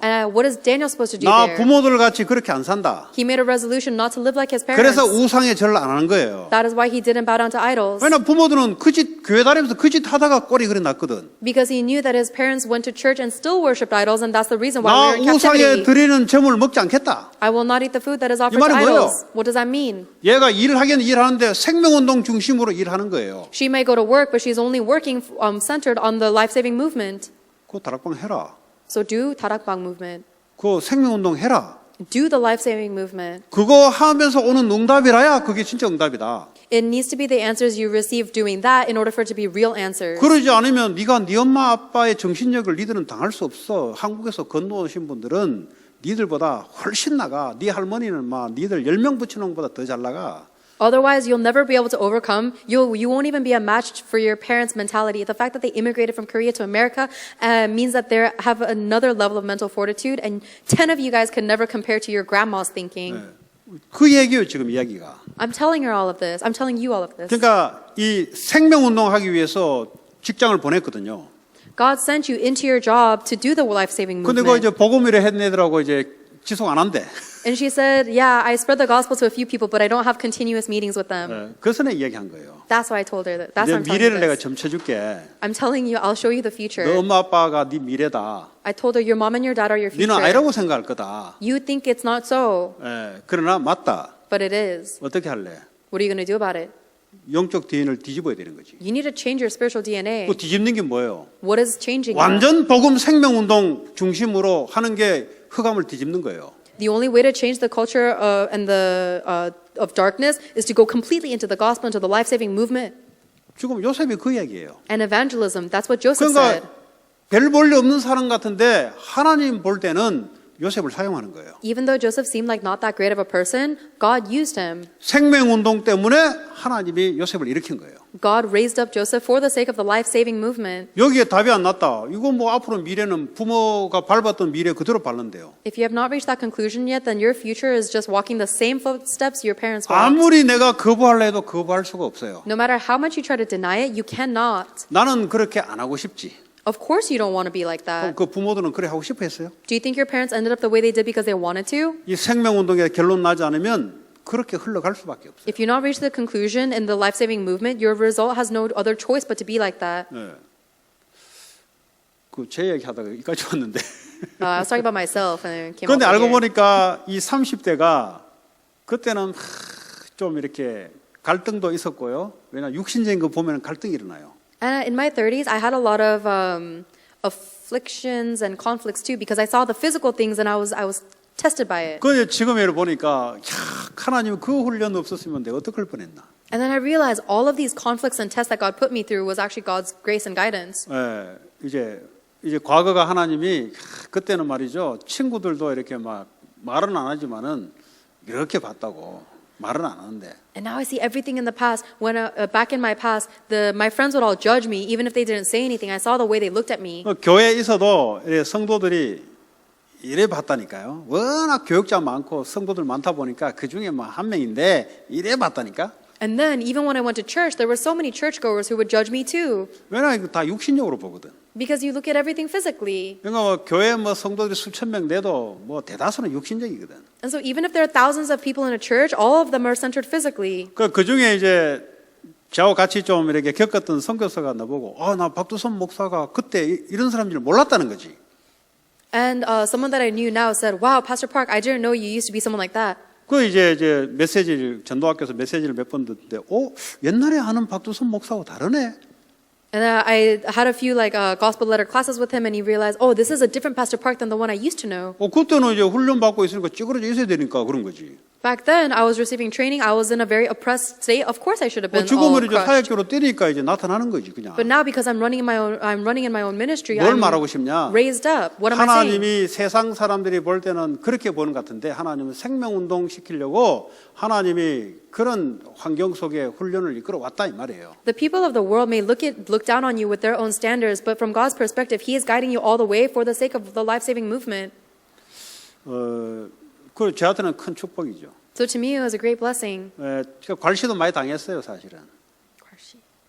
Daniel supposed to do 나 there? 부모들 같이 그렇게 안 산다. He made a resolution not to live like his parents. 그래서 우상에 절을 안 하는 거예요. That is why he didn't bow down to idols. 왜냐면 부모들은 그 짓 교회 다니면서 그 짓 하다가 꼴이 그래 났거든. Because he knew that his parents went to church and still worshipped idols, and that's the reason why 나 we were in 우상에 captivity. 드리는 점을 먹지 않겠다. I will not eat the food that is offered 이 to 말이 뭐예요? idols. What does that mean? 얘가 일하긴 일하는데 생명운동 중심으로 일하는 거예요. She may go to work, but she's only working centered on the life-saving movement. 그 다락방 해라. So do Tarakbang movement. 그 생명운동 해라. Do the life-saving movement. 그거 하면서 오는 응답이라야 그게 진짜 응답이다. It needs to be the answers you receive doing that in order for it to be real answers. 그러지 않으면 네가 네 엄마 아빠의 정신력을 니들은 당할 수 없어. 한국에서 건너오신 분들은 니들보다 훨씬 나가. 네 할머니는 막 니들 10명 붙여놓은 것보다 더 잘 나가. Otherwise, you'll never be able to overcome. You won't even be a match for your parents' mentality. The fact that they immigrated from Korea to America means that they have another level of mental fortitude, and 10 of you guys can never compare to your grandma's thinking. 그 얘기예요 지금 이야기가. I'm telling her all of this. I'm telling you all of this. 그러니까 이 생명운동하기 위해서 직장을 보냈거든요. God sent you into your job to do the life-saving 근데 그 movement. 이제 복음이래 했는 애들하고 이제 지속 안 한대. And she said, yeah, I spread the gospel to a few people, but I don't have continuous meetings with them. 그래서 내가 이야기한 거예요. That's why I told her that. That's 내 why I'm telling 미래를 you 내가 this. 점쳐줄게. I'm telling you, I'll show you the 너 future. 엄마 아빠가 네 미래다. I told her, your mom and your dad are your 너는 future. 아니라고 생각할 거다. You think it's not so, 그러나 맞다. but it is. 어떻게 할래? What are you going to do about it? 영적 DNA를 뒤집어야 되는 거지. You need to change your spiritual DNA. 그 뒤집는 게 뭐예요? What is changing that? 완전 복음 생명운동 중심으로 하는 게 흑암을 뒤집는 거예요. The only way to change the culture of darkness is to go completely into the gospel, into the life-saving movement. 지금 요셉이 그 얘기예요. And evangelism, that's what Joseph said. 그러니까 별 볼일 없는 사람 같은데 하나님 볼 때는 요셉을 사용하는 거예요. Even though Joseph seemed like not that great of a person, God used him. 생명운동 때문에 하나님이 요셉을 일으킨 거예요. God raised up Joseph for the sake of the life-saving movement. 여기에 답이 안 났다. 이거 뭐 앞으로 미래는 부모가 밟았던 미래 그대로 밟는데요. If you have not reached that conclusion yet, then your future is just walking the same footsteps your parents walked. 아무리 내가 거부하려 해도 거부할 수가 없어요. No matter how much you try to deny it, you cannot. 나는 그렇게 안 하고 싶지. Of course you don't want to be like that. 그 부모들은 그래 하고 싶어 했어요. Do you think your parents ended up the way they did because they wanted to? 이 생명운동에 결론 나지 않으면 그렇게 흘러갈 수밖에 없어요. If you not reach the conclusion in the life-saving movement, your result has no other choice but to be like that. 제 얘기 하다가 여기까지 왔는데. I was talking about myself and it came 그런데 up 알고 here. 보니까 이 30대가 그때는 좀 이렇게 갈등도 있었고요. 왜냐 육신적인 거 보면 갈등이 일어나요. And in my 30s, I had a lot of afflictions and conflicts too because I saw the physical things and I was tested by it. 그 지금 얘를 보니까 하나님 그 훈련 없었으면 내가 어떡할 뻔했나. And then I realized all of these conflicts and tests that God put me through was actually God's grace and guidance. 이제 과거가 하나님이 그때는 말이죠. 친구들도 이렇게 막 말은 안 하지만은 이렇게 봤다고 말은 안 하는데. And now I see everything in the past. When back in my past, my friends would all judge me, even if they didn't say anything. I saw the way they looked at me. 교회에 있어도 성도들이 이래 봤다니까요. 워낙 교육자 많고 성도들 많다 보니까 그 중에 뭐 한 명인데 이래 봤다니까. And then, even when I went to church, there were so many churchgoers who would judge me too. 왜냐면 이거 다 육신적으로 보거든. Because you look at everything physically. 그러니까 뭐 교회 뭐 성도들이 수천 명 돼도 뭐 대다수는 육신적이거든. And so even if there are thousands of people in a church, all of them are centered physically. 그 중에 이제 저하고 같이 좀 이렇게 겪었던 선교사가 나보고 나 박두선 목사가 그때 이런 사람인 줄 몰랐다는 거지. And someone that I knew now said, "Wow, Pastor Park, I didn't know you used to be someone like that." 그 이제 메시지를 전도학교에서 메시지를 몇 번 듣는데 옛날에 하는 박두선 목사하고 다르네. And I had a few gospel letter classes with him, and he realized, "Oh, this is a different Pastor Park than the one I used to know." 그때는 이제 훈련 받고 있으니까 찌그러져 있어야 되니까 그런 거지. Back then, I was receiving training. I was in a very oppressed state. Of course, I should have been all 죽음을 이제 crushed. 사역적으로 때리니까 이제 나타나는 거지 그냥. But now, because I'm running in my own ministry, 뭘 I'm 말하고 싶냐? raised up. What am I saying? 하나님이 세상 사람들이 볼 때는 그렇게 보는 것 같은데 하나님은 생명운동 시키려고 하나님이 그런 환경 속에 훈련을 이끌어왔다 이 말이에요. The people of the world may look down on you with their own standards, but from God's perspective, He is guiding you all the way for the sake of the life-saving movement. 그 저한테는 큰 축복이죠. So to me, it was a great blessing. 제가 괄시도 많이 당했어요, 사실은.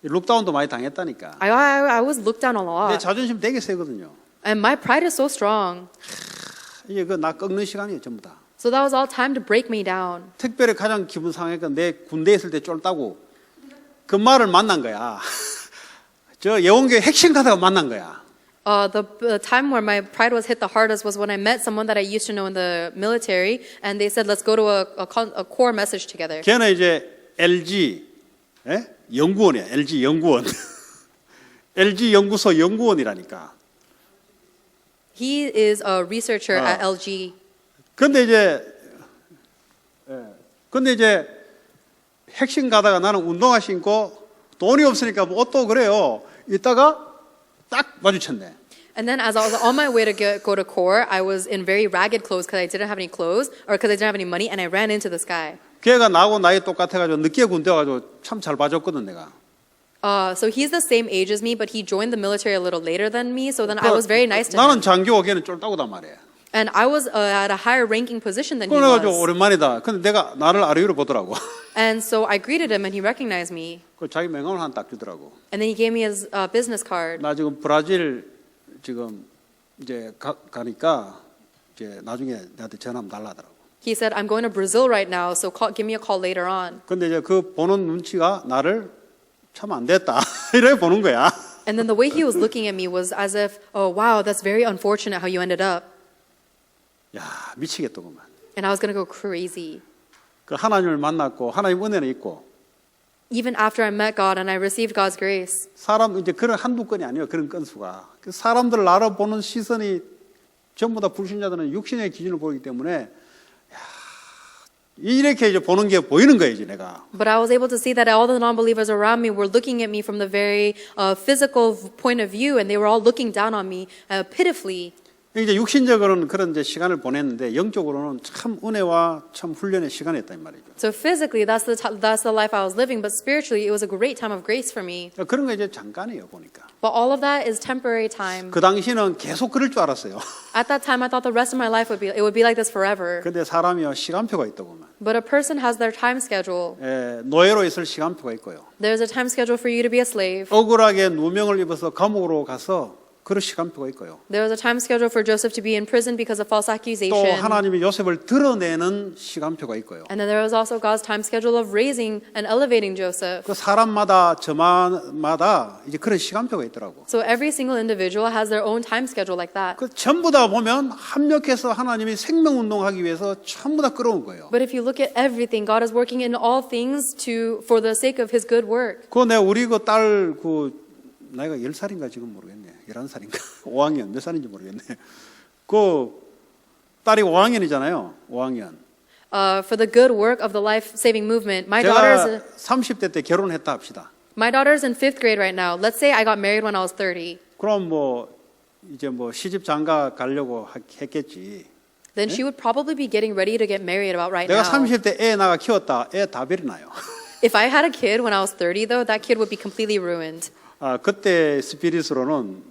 룩다운도 많이 당했다니까. I was looked down a 내 lot, 자존심 되게 세거든요. and my pride is so strong. 이게 그 나 꺾는 시간이에요, 전부 다. So that was all time to break me down. 특별히 가장 기분 상하니까 내 군대에 있을 때 쫄다고 그 말을 만난 거야. 저 예원교회 핵심 가다가 만난 거야. The time where my pride was hit the hardest was when I met someone that I used to know in the military, and they said, "Let's go to a core message together." 걔는 이제 LG 연구원이야. LG 연구원. LG 연구소 연구원이라니까. He is a researcher at LG. 근데 이제 핵심 가다가 나는 운동화 신고 돈이 없으니까 뭐 옷도 그래요. 이따가 딱 마주쳤네. And then as I was on my way to go to core, I was in very ragged clothes because I didn't have any clothes or because I didn't have any money, and I ran into this guy. 걔가 나하고 나이 똑같아가지고 늦게 군대 와가지고 참 잘 봐줬거든 내가. So he's the same age as me, but he joined the military a little later than me. So then I was very nice to 나는 him. 장교고 걔는 쫄다고단 말이야. And I was at a higher ranking position than he 그래가지고 was. 오랜만이다. 근데 내가 나를 아래위로 보더라고. And so I greeted him, and he recognized me. 그 자기 명함을 하나 딱 주더라고. And then he gave me his business card. 나 지금 브라질 지금 이제 가니까 이제 나중에 나한테 전화 한번 달라더라고. He said, "I'm going to Brazil right now, so give me a call later on." 근데 이제 그 보는 눈치가 나를 참 안 됐다 이렇게 보는 거야. And then the way he was looking at me was as if, "Oh wow, that's very unfortunate how you ended up." 야 미치겠더구만. And I was going to go crazy. 그 하나님을 만났고 하나님 은혜는 있고 Even after I met God and I received God's grace, 사람 이제 그런 한두 건이 아니에요. 그런 건수가 그 사람들 나를 보는 시선이 전부 다 불신자들은 육신의 기준을 보기 때문에 야, 이렇게 이제 보는 게 보이는 거예요, 이제 내가. but I was able to see that all the non-believers around me were looking at me from the very physical point of view, and they were all looking down on me pitifully. 이제 육신적으로는 그런 이제 시간을 보냈는데 영적으로는 참 은혜와 참 훈련의 시간이었다 이 말이죠. So physically, that's the life I was living, but spiritually, it was a great time of grace for me. 그런 거 이제 잠깐이에요, 보니까. But all of that is temporary time. 그 당시는 계속 그럴 줄 알았어요. At that time, I thought the rest of my life would be like this forever. 근데 사람이요 시간표가 있더구만. But a person has their time schedule. 노예로 있을 시간표가 있고요. There's a time schedule for you to be a slave. 억울하게 누명을 입어서 감옥으로 가서 그런 시간표가 있고요. There was a time schedule for Joseph to be in prison because of false 또 accusation. 하나님이 요셉을 드러내는 시간표가 있고요. And then there was also God's time schedule of raising and elevating Joseph. 그 사람마다 저마다 이제 그런 시간표가 있더라고. So every single individual has their own time schedule like that. 그 전부 다 보면 합력해서 하나님이 생명 운동하기 위해서 전부 다 끌어온 거예요. But if you look at everything, God is working in all things for the sake of His good work. 그 내가 우리 그 딸 그 나이가 10살인가 지금 모르겠네. 11살인가? 5학년 몇 살인지 모르겠네. 그 딸이 5학년이잖아요. 5학년. For the good work of the life-saving movement, 제가 30대 때 결혼했다 합시다. my daughter's in 5th grade right now. Let's say I got married when I was 30. 그럼 뭐 이제 뭐 시집 장가 가려고 했겠지. Then she would probably be getting ready to get married about right 내가 now. 30대 애 나가 키웠다. 애 다 버리나요. If I had a kid when I was 30, though, that kid would be completely ruined. 그때 스피릿으로는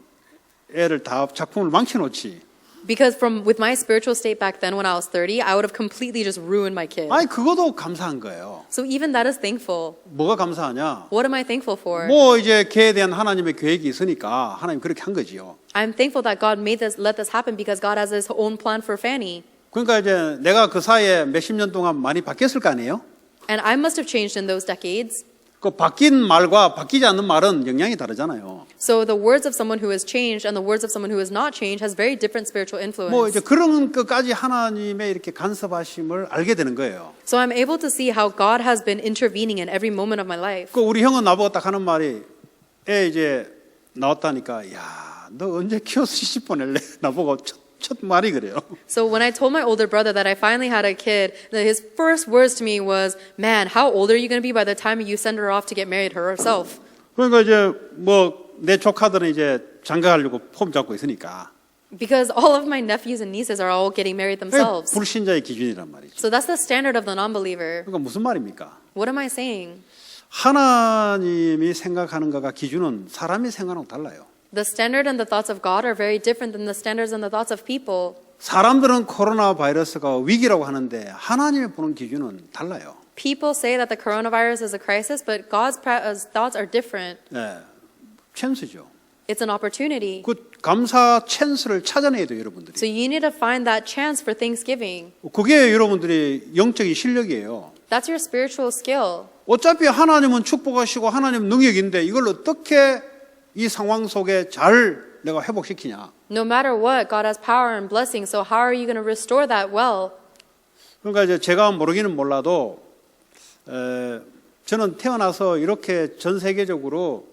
애를 다 작품을 망쳐놓지. Because with my spiritual state back then when I was 30, I would have completely just ruined my kid. 아니 그것도 감사한 거예요. So even that is thankful. 뭐가 감사하냐? What am I thankful for? 뭐 이제 걔에 대한 하나님의 계획이 있으니까 하나님 그렇게 한 거지요. I'm thankful that God let this happen because God has His own plan for Fanny. 그러니까 이제 내가 그 사이에 몇십 년 동안 많이 바뀌었을 거 아니에요? And I must have changed in those decades. 그 바뀐 말과 바뀌지 않는 말은 영향이 다르잖아요. So the words of someone who has changed and the words of someone who has not changed has very different spiritual influence. 뭐 이제 그런 것까지 하나님의 이렇게 간섭하심을 알게 되는 거예요. So I'm able to see how God has been intervening in every moment of my life. 그 우리 형은 나보고 딱 하는 말이 애 이제 나왔다니까 야, 너 언제 키워서 시집 보낼래? 나보고 첫 말이 그래요. So when I told my older brother that I finally had a kid, his first words to me was, "Man, how old are you going to be by the time you send her off to get married herself?" 그러니까 이제 뭐 내 조카들은 이제 장가가려고 폼 잡고 있으니까 Because all of my nephews and nieces are all getting married themselves. 불신자의 기준이란 말이죠. So that's the standard of the non-believer. 그러니까 무슨 말입니까? What am I saying? 하나님이 생각하는 거가 기준은 사람이 생각하는 거 달라요. The standard and the thoughts of God are very different than the standards and the thoughts of people. 사람들은 코로나 바이러스가 위기라고 하는데 하나님이 보는 기준은 달라요. People say that the coronavirus is a crisis, but God's thoughts are different. 네, 찬스죠. It's an opportunity. 그 감사 찬스를 찾아내야 돼요, 여러분들이. So you need to find that chance for Thanksgiving. 그게 여러분들의 영적인 실력이에요. That's your spiritual skill. 어차피 하나님은 축복하시고 하나님 능력인데 이걸 어떻게 이 상황 속에 잘 내가 회복시키냐. No matter what, God has power and blessing. So how are you going to restore that well? 그러니까 이제 제가 모르기는 몰라도 저는 태어나서 이렇게 전 세계적으로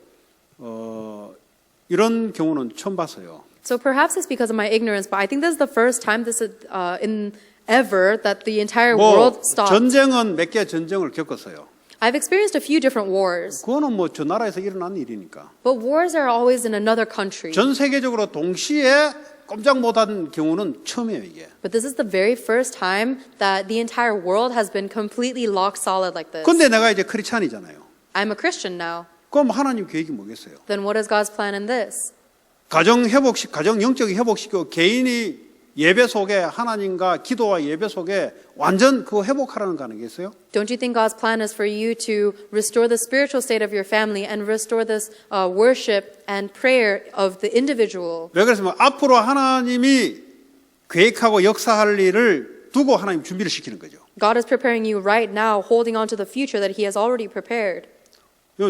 이런 경우는 처음 봤어요. So perhaps it's because of my ignorance, but I think this is the first time this is in ever that the entire 뭐 world stopped. 전쟁은 몇 개 전쟁을 겪었어요. I've experienced a few different wars, 그거는 뭐 저 나라에서 일어난 일이니까. but wars are always in another country. 전 세계적으로 동시에 꼼짝 못한 경우는 처음이에요, 이게. But this is the very first time that the entire world has been completely locked solid like this. 근데 내가 이제 크리스찬이잖아요. I'm a Christian now. 그럼 하나님 계획이 뭐겠어요? Then what is God's plan in this? 가정 영적이 회복시키고 개인이 예배 속에 하나님과 기도와 예배 속에 완전 그거 회복하라는 거 아니겠어요? Don't you think God's plan is for you to restore the spiritual state of your family and restore this worship and prayer of the individual? 왜 그랬으면 앞으로 하나님이 계획하고 역사할 일을 두고 하나님 준비를 시키는 거죠. God is preparing you right now, holding on to the future that He has already prepared.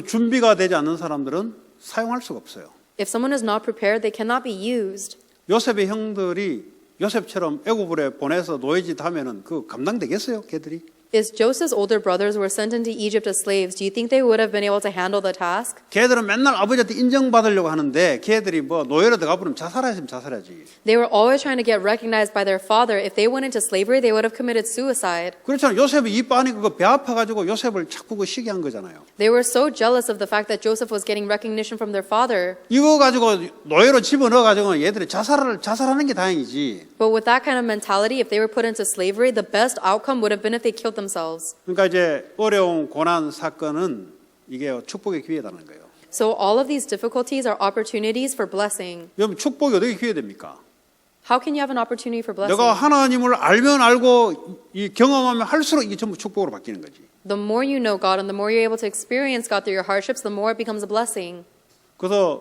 준비가 되지 않는 사람들은 사용할 수가 없어요. If someone is not prepared, they cannot be used. 요셉의 형들이 요셉처럼 애굽으로 보내서 노예짓 하면은 그 감당되겠어요, 걔들이? If Joseph's older brothers were sent into Egypt as slaves, do you think they would have been able to handle the task? 걔들은 맨날 아버지한테 인정받으려고 하는데 걔들이 뭐 노예로 들어가 버리면 자살했으면 자살하지. They were always trying to get recognized by their father. If they went into slavery, they would have committed suicide. 그렇잖아요. 요셉이 이 빤이 그거 배 아파가지고 요셉을 자꾸 그 시기한 거잖아요. They were so jealous of the fact that Joseph was getting recognition from their father. 이거 가지고 노예로 집어넣어가지고 얘들이 자살하는 게 다행이지. But with that kind of mentality, if they were put into slavery, the best outcome would have been if they killed themselves. 그러니까 이제 어려운 고난 사건은 이게 축복의 기회라는 거예요. So all of these difficulties are opportunities for blessing. 여러분 축복이 어떻게 기회됩니까? How can you have an opportunity for blessing? 내가 하나님을 알면 알고 이 경험하면 할수록 이게 전부 축복으로 바뀌는 거지. The more you know God and the more you're able to experience God through your hardships, the more it becomes a blessing. 그래서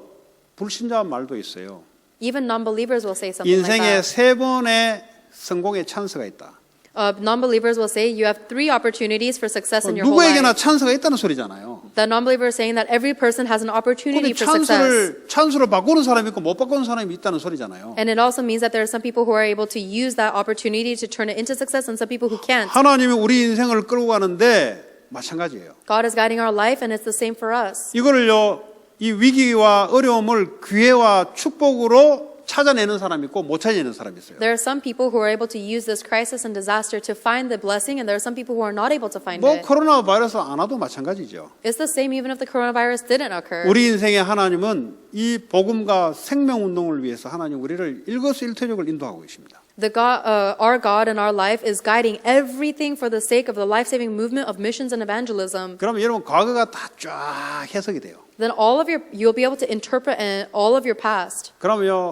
불신자 말도 있어요. Even non-believers will say something like 인생에 that. 세 번의 성공의 찬스가 있다. Non-believers will say you have 3 opportunities for success in your whole 누구에게나 life. 찬스가 있다는 소리잖아요. The non-believer is saying that every person has an opportunity 근데 for success. 찬스를 바꾸는 사람이 있고 못 바꾸는 사람이 있다는 소리잖아요. And it also means that there are some people who are able to use that opportunity to turn it into success and some people who can't. 하나님이 우리 인생을 끌고 가는데 마찬가지예요. God is guiding our life and it's the same for us. 이거를요, 이 위기와 어려움을 기회와 축복으로 찾아내는 사람이 있고 못 찾아내는 사람이 있어요. There are some people who are able to use this crisis and disaster to find the blessing, and there are some people who are not able to find 뭐 it. 코로나 바이러스 안 와도 마찬가지죠. It's the same even if the coronavirus didn't occur. 우리 인생의 하나님은 이 복음과 생명 운동을 위해서 하나님 우리를 일거수일투족을 인도하고 계십니다. Our God in our life is guiding everything for the sake of the life-saving movement of missions and evangelism. 그러면 여러분 과거가 다 쫙 해석이 돼요. Then you'll be able to interpret all of your past. 그러면요,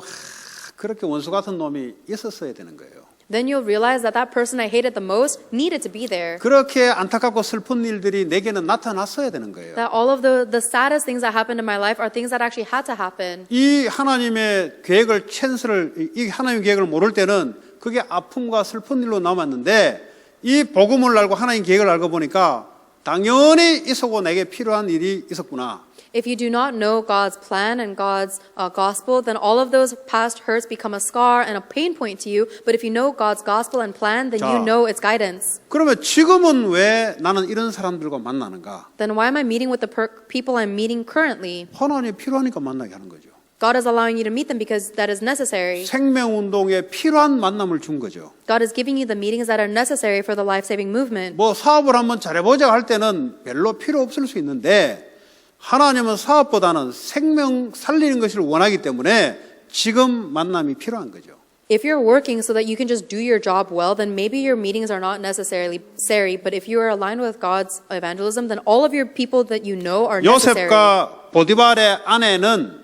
그렇게 원수 같은 놈이 있었어야 되는 거예요. Then you'll realize that that person I hated the most needed to be there. 그렇게 안타깝고 슬픈 일들이 내게는 나타났어야 되는 거예요. That all of the saddest things that happened in my life are things that actually had to happen. 이 하나님의 계획을 이 하나님의 계획을 모를 때는 그게 아픔과 슬픈 일로 남았는데 이 복음을 알고 하나님 계획을 알고 보니까 당연히 있었고 내게 필요한 일이 있었구나. If you do not know God's plan and God's gospel, then all of those past hurts become a scar and a pain point to you. But if you know God's gospel and plan, then you know its guidance. 그러면 지금은 왜 나는 이런 사람들과 만나는가? Then why am I meeting with the people I'm meeting currently? 하나님이 필요하니까 만나게 하는 거죠. God is allowing you to meet them because that is necessary. 생명운동에 필요한 만남을 준 거죠. God is giving you the meetings that are necessary for the life-saving movement. 뭐 사업을 한번 잘해보자 할 때는 별로 필요 없을 수 있는데 하나님은 사업보다는 생명 살리는 것을 원하기 때문에 지금 만남이 필요한 거죠. If you're working so that you can just do your job well, then maybe your meetings are not necessarily necessary. But if you are aligned with God's evangelism, then all of your people that you know are necessary. 요셉과 보디발의 아내는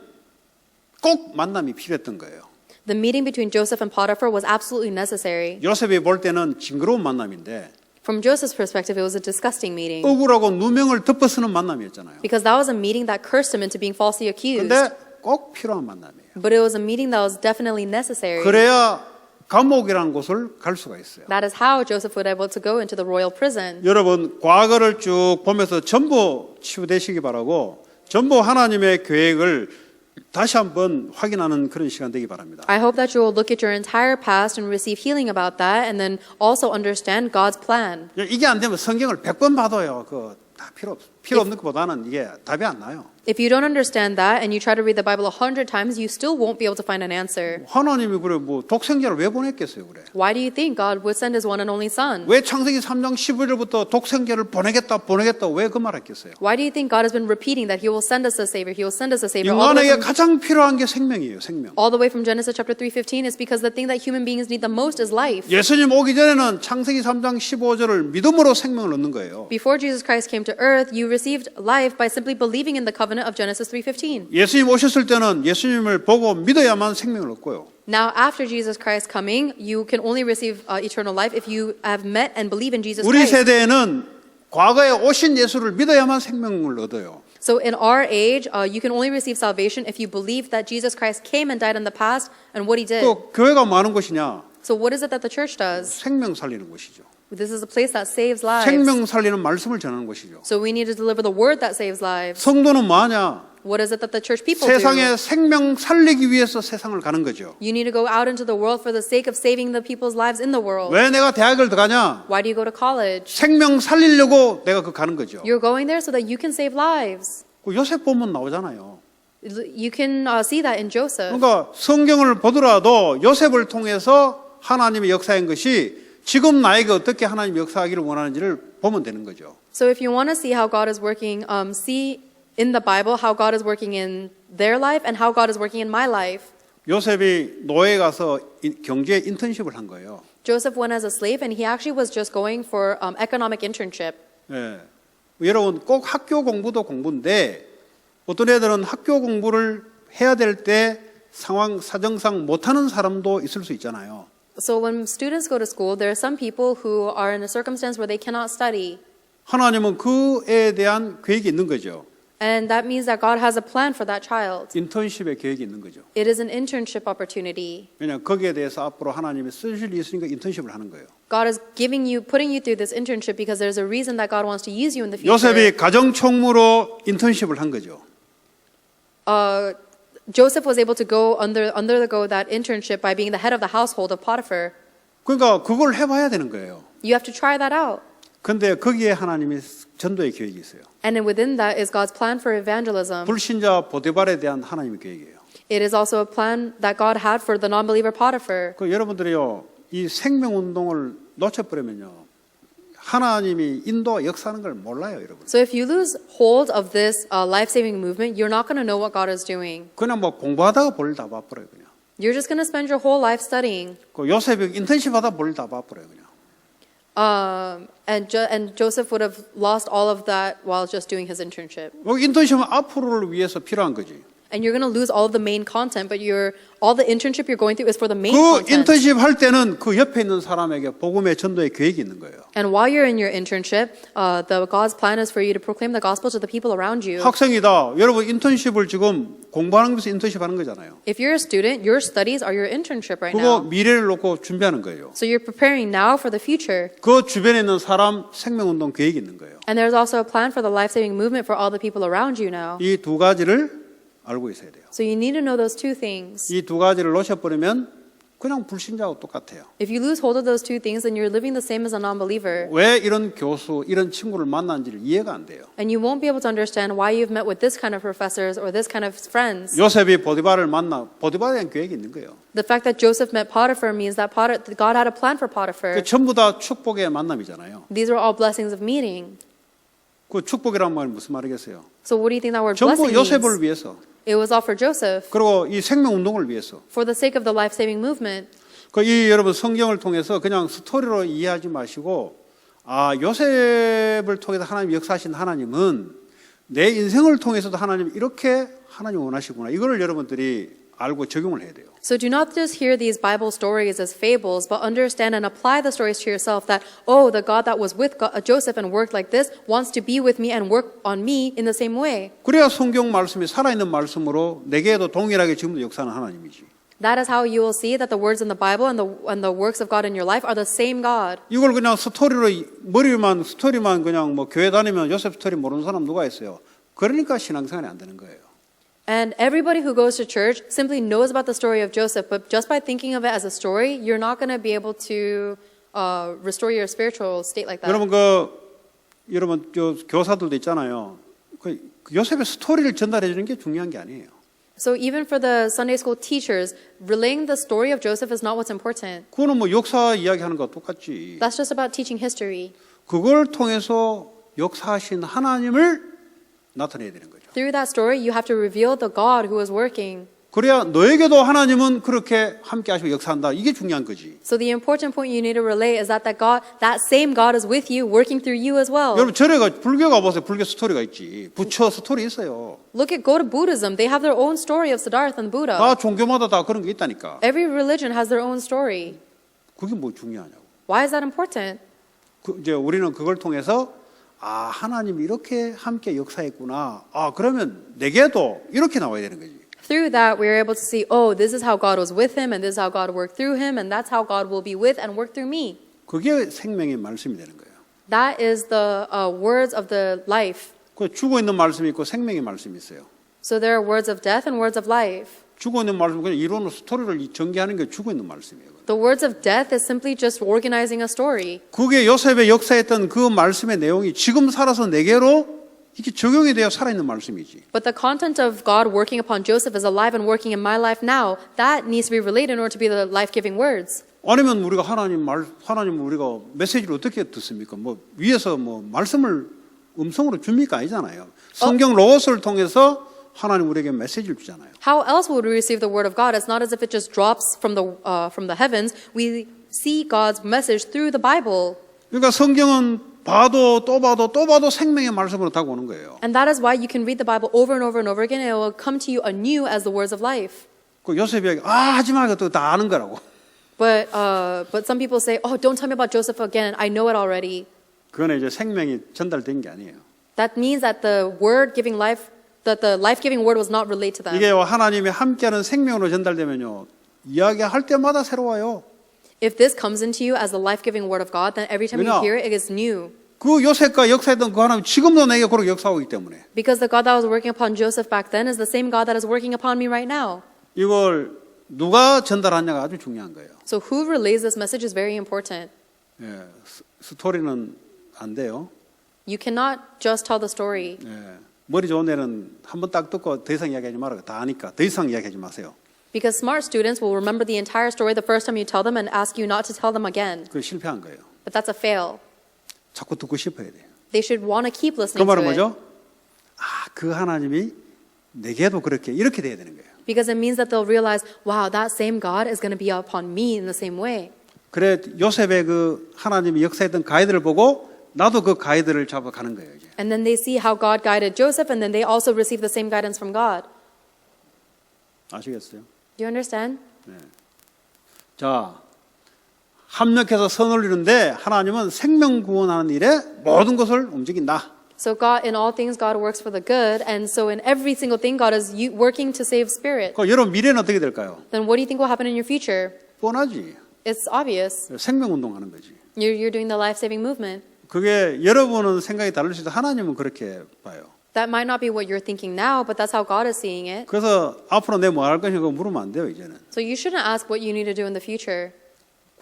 꼭 만남이 필요했던 거예요. The meeting between Joseph and Potiphar was absolutely necessary. 요셉이 볼 때는 징그러운 만남인데 From Joseph's perspective, it was a disgusting meeting 억울하고 누명을 덮어쓰는 만남이었잖아요. because that was a meeting that cursed him into being falsely accused. 근데 꼭 필요한 만남이에요. But it was a meeting that was definitely necessary. 그래야 감옥이라는 곳을 갈 수가 있어요. That is how Joseph was able to go into the royal prison. 여러분 과거를 쭉 보면서 전부 치유되시기 바라고 전부 하나님의 계획을 다시 한번 확인하는 그런 시간 되기 바랍니다. I hope that you will look at your entire past and receive healing about that and then also understand God's plan. 이게 안 되면 성경을 100번 봐도요. 다 필요 없는 것보다는 이게 답이 안 나요. If you don't understand that and you try to read the Bible 100 times, you still won't be able to find an answer. 하나님이 그래 뭐 독생자를 왜 보냈겠어요, 그래? Why do you think God would send his one and only son? 왜 창세기 3장 11절부터 독생자를 보내겠다 왜 그 말했겠어요? Why do you think God has been repeating that he will send us a savior? He will send us a savior. All the way 인간에게 from, 가장 필요한 게 생명이에요, 생명. all the way from Genesis chapter 3:15 is because the thing that human beings need the most is life. 예수님 오기 전에는 창세기 3장 15절을 믿음으로 생명을 얻는 거예요. Before Jesus Christ came to earth, you received life by simply believing in the covenant of Genesis 3:15. 예수님 오셨을 때는 예수님을 보고 믿어야만 생명을 얻고요. Now, after Jesus Christ coming, you can only receive eternal life if you have met and believe in Jesus 우리 Christ. 세대에는 과거에 오신 예수를 믿어야만 생명을 얻어요. So in our age, you can only receive salvation if you believe that Jesus Christ came and died in the past and what he did. 또 교회가 많은 곳이냐? So what is it that the church does? 생명 살리는 곳이죠. This is a place that saves lives. 생명 살리는 말씀을 전하는 곳이죠. So we need to deliver the word that saves lives. 성도는 뭐하냐? What is it that the church people do? 세상에 생명 살리기 위해서 세상을 가는 거죠. You need to go out into the world for the sake of saving the people's lives in the world. 왜 내가 대학을 들어가냐? Why do you go to college? 생명 살리려고 내가 그 가는 거죠. You're going there so that you can save lives. 그 요셉 보면 나오잖아요. You can see that in Joseph. 그러니까 성경을 보더라도 요셉을 통해서 하나님의 역사인 것이 지금 나에게 어떻게 하나님 역사하기를 원하는지를 보면 되는 거죠. So if you want to see how God is working, see in the Bible how God is working in their life and how God is working in my life. 요셉이 노예에 가서 경제 인턴십을 한 거예요. Joseph went as a slave and he actually was just going for economic internship. 예. 여러분 꼭 학교 공부도 공부인데 어떤 애들은 학교 공부를 해야 될 때 상황 사정상 못하는 사람도 있을 수 있잖아요. So when students go to school, there are some people who are in a circumstance where they cannot study. 하나님은 그에 대한 계획이 있는 거죠. And that means that God has a plan for that child. 인턴십의 계획이 있는 거죠. It is an internship opportunity. 왜냐하면 거기에 대해서 앞으로 하나님이 쓰실 일이 있으니까 인턴십을 하는 거예요. God is putting you through this internship because there's a reason that God wants to use you in the future. 요셉이 가정총무로 인턴십을 한 거죠. Joseph was able to go undergo that internship by being the head of the household of Potiphar. 그러니까 그걸 해봐야 되는 거예요. You have to try that out. 근데 거기에 하나님이 전도의 계획이 있어요. And then within that is God's plan for evangelism. 불신자 보디발에 대한 하나님의 계획이에요. It is also a plan that God had for the non-believer Potiphar. 그 여러분들이요, 이 생명 운동을 놓쳐버리면요, 하나님이 인도 역사하는 걸 몰라요, 여러분. So if you lose hold of this life-saving movement, you're not going to know what God is doing. 그냥 뭐 공부하다가 볼일 다 봐버려요, 그냥. You're just going to spend your whole life studying. 그 요셉이 인턴십 하다 볼일 다 봐버려요, 그냥. And Joseph would have lost all of that while just doing his internship. 인턴십은 앞으로를 위해서 필요한 거지. And you're going to lose all of the main content, but all the internship you're going through is for the main 그 content. 인턴십 할 때는 그 옆에 있는 사람에게 복음의 전도의 계획이 있는 거예요. And while you're in your internship, God's plan is for you to proclaim the gospel to the people around you. 학생이다. 여러분 인턴십을 지금 공부하는 것에서 인턴십 하는 거잖아요. If you're a student, your studies are your internship right 그거 now. 미래를 놓고 준비하는 거예요. So you're preparing now for the future. 그 주변에 있는 사람 생명운동 계획이 있는 거예요. And there's also a plan for the life-saving movement for all the people around you now. 이 두 가지를 알고 있어야 돼요. So you need to know those two things. 이 두 가지를 놓쳐버리면 그냥 불신자하고 똑같아요. If you lose hold of those two things, then you're living the same as a non-believer. 왜 이런 교수, 이런 친구를 만난지를 이해가 안 돼요. And you won't be able to understand why you've met with this kind of professors or this kind of friends. 요셉이 보디발을 만나 보디발에 대한 계획이 있는 거예요. The fact that Joseph met Potiphar means that God had a plan for Potiphar. 그 전부 다 축복의 만남이잖아요. These were all blessings of meeting. 그 축복이란 말이 무슨 말이겠어요? So what do you think that word 전부 blessing 요셉을 means? 위해서, It was all for Joseph, 그리고 이 생명 운동을 위해서. for the sake of the life-saving movement. 이 여러분 성경을 통해서 그냥 스토리로 이해하지 마시고, 아, 요셉을 통해서 하나님 역사하신 하나님은 내 인생을 통해서도 하나님 이렇게 하나님 원하시구나. 이거를 여러분들이 알고 적용을 해야 돼요. So do not just hear these Bible stories as fables, but understand and apply the stories to yourself that, oh, the God that was with Joseph and worked like this wants to be with me and work on me in the same way. 그래야 성경 말씀이 살아있는 말씀으로 내게도 동일하게 지금도 역사하는 하나님이지. That is how you will see that the words in the Bible and the works of God in your life are the same God. 이걸 그냥 스토리로 스토리만 그냥 뭐 교회 다니면 요셉 스토리 모르는 사람 누가 있어요? 그러니까 신앙생활이 안 되는 거예요. And everybody who goes to church simply knows about the story of Joseph, but just by thinking of it as a story, you're not going to be able to restore your spiritual state like that. 여러분 교사들도 있잖아요. 그 요셉의 스토리를 전달해 주는 게 중요한 게 아니에요. So even for the Sunday school teachers, relaying the story of Joseph is not what's important. 그거는 뭐 역사 이야기하는 거와 똑같지. That's just about teaching history. 그걸 통해서 역사하신 하나님을 나타내야 되는 거죠. Through that story, you have to reveal the God who is working. 그래야 너에게도 하나님은 그렇게 함께 하시고 역사한다. 이게 중요한 거지. So the important point you need to relay is that that same God is with you, working through you as well. 여러분 불교 가보세요. 불교 스토리가 있지. 부처 스토리 있어요. Go to Buddhism. They have their own story of Siddhartha and Buddha. 다 종교마다 다 그런 게 있다니까. Every religion has their own story. 그게 뭐 중요하냐고. Why is that important? 이제 우리는 그걸 통해서 아, 하나님이 이렇게 함께 역사했구나. 아, 그러면 내게도 이렇게 나와야 되는 거지. Through that, we are able to see, oh, this is how God was with him, and this is how God worked through him, and that's how God will be with and work through me. 그게 생명의 말씀이 되는 거예요. That is the words of the life. 그 죽어 있는 말씀이 있고 생명의 말씀이 있어요. So there are words of death and words of life. 죽어 있는 말씀 그냥 이론으로 스토리를 전개하는 게 죽어 있는 말씀이에요. The words of death is simply just organizing a story. 그게 요셉의 역사했던 그 말씀의 내용이 지금 살아서 내게로 이게 적용이 되어 살아있는 말씀이지. But the content of God working upon Joseph is alive and working in my life now. That needs to be related in order to be the life-giving words. 아니면 우리가 하나님 우리가 메시지를 어떻게 듣습니까? 뭐 위에서 뭐 말씀을 음성으로 줍니까? 아니잖아요. 성경 로고스를 통해서 하나님 우리에게 메시지를 주잖아요. How else would we receive the word of God? It's not as if it just drops from the heavens. We see God's message through the Bible. 그러니까 성경은 봐도 또 봐도 생명의 말씀으로 다가오는 거예요. And that is why you can read the Bible over and over and over again, and it will come to you anew as the words of life. 그 요셉이 하지 마, 그것도 다 아는 거라고. But some people say, oh, don't tell me about Joseph again. I know it already. 그건 이제 생명이 전달된 게 아니에요. That means that the life-giving word was not relayed to them. 이게 하나님이 함께하는 생명으로 전달되면요, 이야기할 때마다 새로워요. If this comes into you as the life-giving word of God, then every time you hear it, it is new. 그 요셉과 역사했던 그 하나님 지금도 내게 그렇게 역사하기 때문에. Because the God that was working upon Joseph back then is the same God that is working upon me right now. 이걸 누가 전달하냐가 아주 중요한 거예요. So who relays this message is very important. 예, 스토리는 안 돼요. You cannot just tell the story. 예, 머리 좋은 애는 한번 딱 듣고 더 이상 이야기하지 말아요. 다 아니까 더 이상 이야기하지 마세요. Because smart students will remember the entire story the first time you tell them and ask you not to tell them again. 그 실패한 거예요. But that's a fail. 자꾸 듣고 싶어야 돼요. They should want to keep 그 listening 말은 to it. 뭐죠? 그 하나님이 내게도 이렇게 돼야 되는 거예요. Because it means that they'll realize, wow, that same God is going to be upon me in the same way. 그래 요셉의 그 하나님이 역사했던 가이드를 보고 나도 그 가이드를 잡아가는 거예요. 이제. And then they see how God guided Joseph, and then they also receive the same guidance from God. 아시겠어요? Do you understand? 자, 합력해서 선을 이루는데 하나님은 생명 구원하는 일에 모든 것을 움직인다. So God, in all things, God works for the good, and so in every single thing, God is working to save spirit. 여러분 미래는 어떻게 될까요? Then what do you think will happen in your future? 뻔하지. It's obvious. 생명 운동하는 거지. You're doing the life-saving movement. 그게 여러분은 생각이 다를 수 있어. 하나님은 그렇게 봐요. That might not be what you're thinking now, but that's how God is seeing it. 그래서 앞으로 내가 뭐 할 것인가 물으면 안 돼요, 이제는. So you shouldn't ask what you need to do in the future.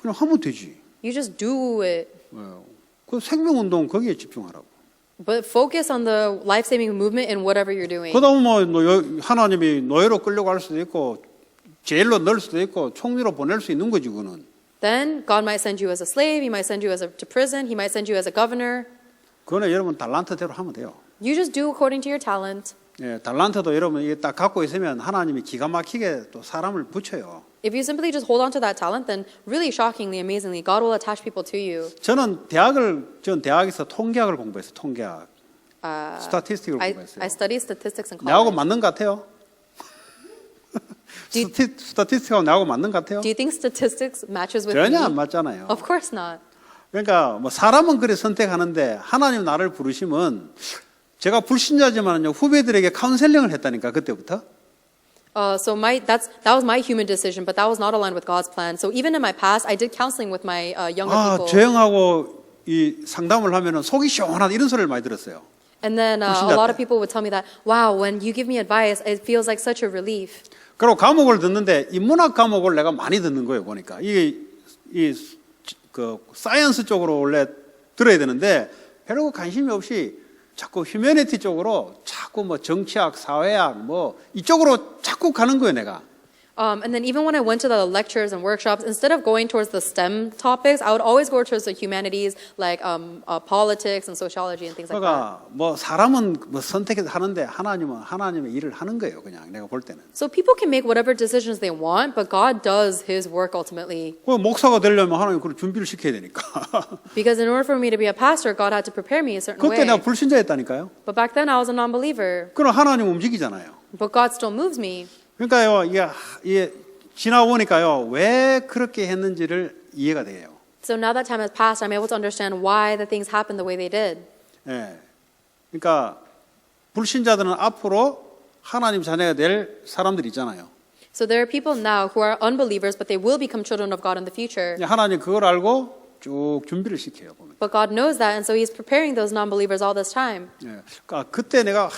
그냥 하면 되지. You just do it. 그 생명운동 거기에 집중하라고. But focus on the life-saving movement in whatever you're doing. 그다음 뭐 하나님이 노예로 끌려고 할 수도 있고 제일로 넣을 수도 있고 총리로 보낼 수 있는 거지 그거는. Then God might send you as a slave, He might send you to prison, He might send you as a governor. 그거는 여러분 달란트대로 하면 돼요. You just do according to your talent. 예, 달란트도 여러분 이게 딱 갖고 있으면 하나님이 기가 막히게 또 사람을 붙여요. If you simply just hold on to that talent, then really shockingly, amazingly, God will attach people to you. 전 대학에서 통계학을 공부했어요. 통계학. 스타티스틱을 공부했어요. I studied statistics in 나하고 college. 맞는 것 같아요? 스타티스틱하고 나하고 맞는 것 같아요? Do you think statistics matches with 전혀 안 me? 맞잖아요. Of course not. 그러니까 뭐 사람은 그래 선택하는데 하나님 나를 부르시면 제가 불신자지만요 후배들에게 카운셀링을 했다니까 그때부터. That was my human decision, but that was not aligned with God's plan. So even in my past, I did counseling with my younger people. 저 형하고 이 상담을 하면은 속이 시원하다 이런 소리를 많이 들었어요. And then a 불신자 lot 때. of people would tell me that, wow, when you give me advice, it feels like such a relief. 그리고 과목을 듣는데 인문학 과목을 내가 많이 듣는 거예요 보니까 그 사이언스 쪽으로 원래 들어야 되는데 별로 관심이 없이 자꾸 휴머니티 쪽으로 자꾸 뭐 정치학, 사회학 뭐 이쪽으로 자꾸 가는 거예요 내가. And then even when I went to the lectures and workshops, instead of going towards the STEM topics, I would always go towards the humanities, like politics and sociology and things like that. 그러니까 뭐 사람은 뭐 선택해서 하는데 하나님은 하나님의 일을 하는 거예요 그냥 내가 볼 때는. So people can make whatever decisions they want, but God does His work ultimately. 그 목사가 되려면 하나님 그걸 준비를 시켜야 되니까. Because in order for me to be a pastor, God had to prepare me a certain 그때 way. 내가 불신자였다니까요. But back then I was a non-believer. 그럼 하나님 움직이잖아요. But God still moves me. 그러니까요, 이게 지나 보니까요, 왜 그렇게 했는지를 이해가 돼요. So now that time has passed, I'm able to understand why the things happened the way they did. 예. 그러니까 불신자들은 앞으로 하나님 자녀가 될 사람들이 있잖아요. So there are people now who are unbelievers, but they will become children of God in the future. 하나님 그걸 알고 쭉 준비를 시켜요. 보면. But God knows that, and so He's preparing those non-believers all this time. 예. 그러니까 그때 내가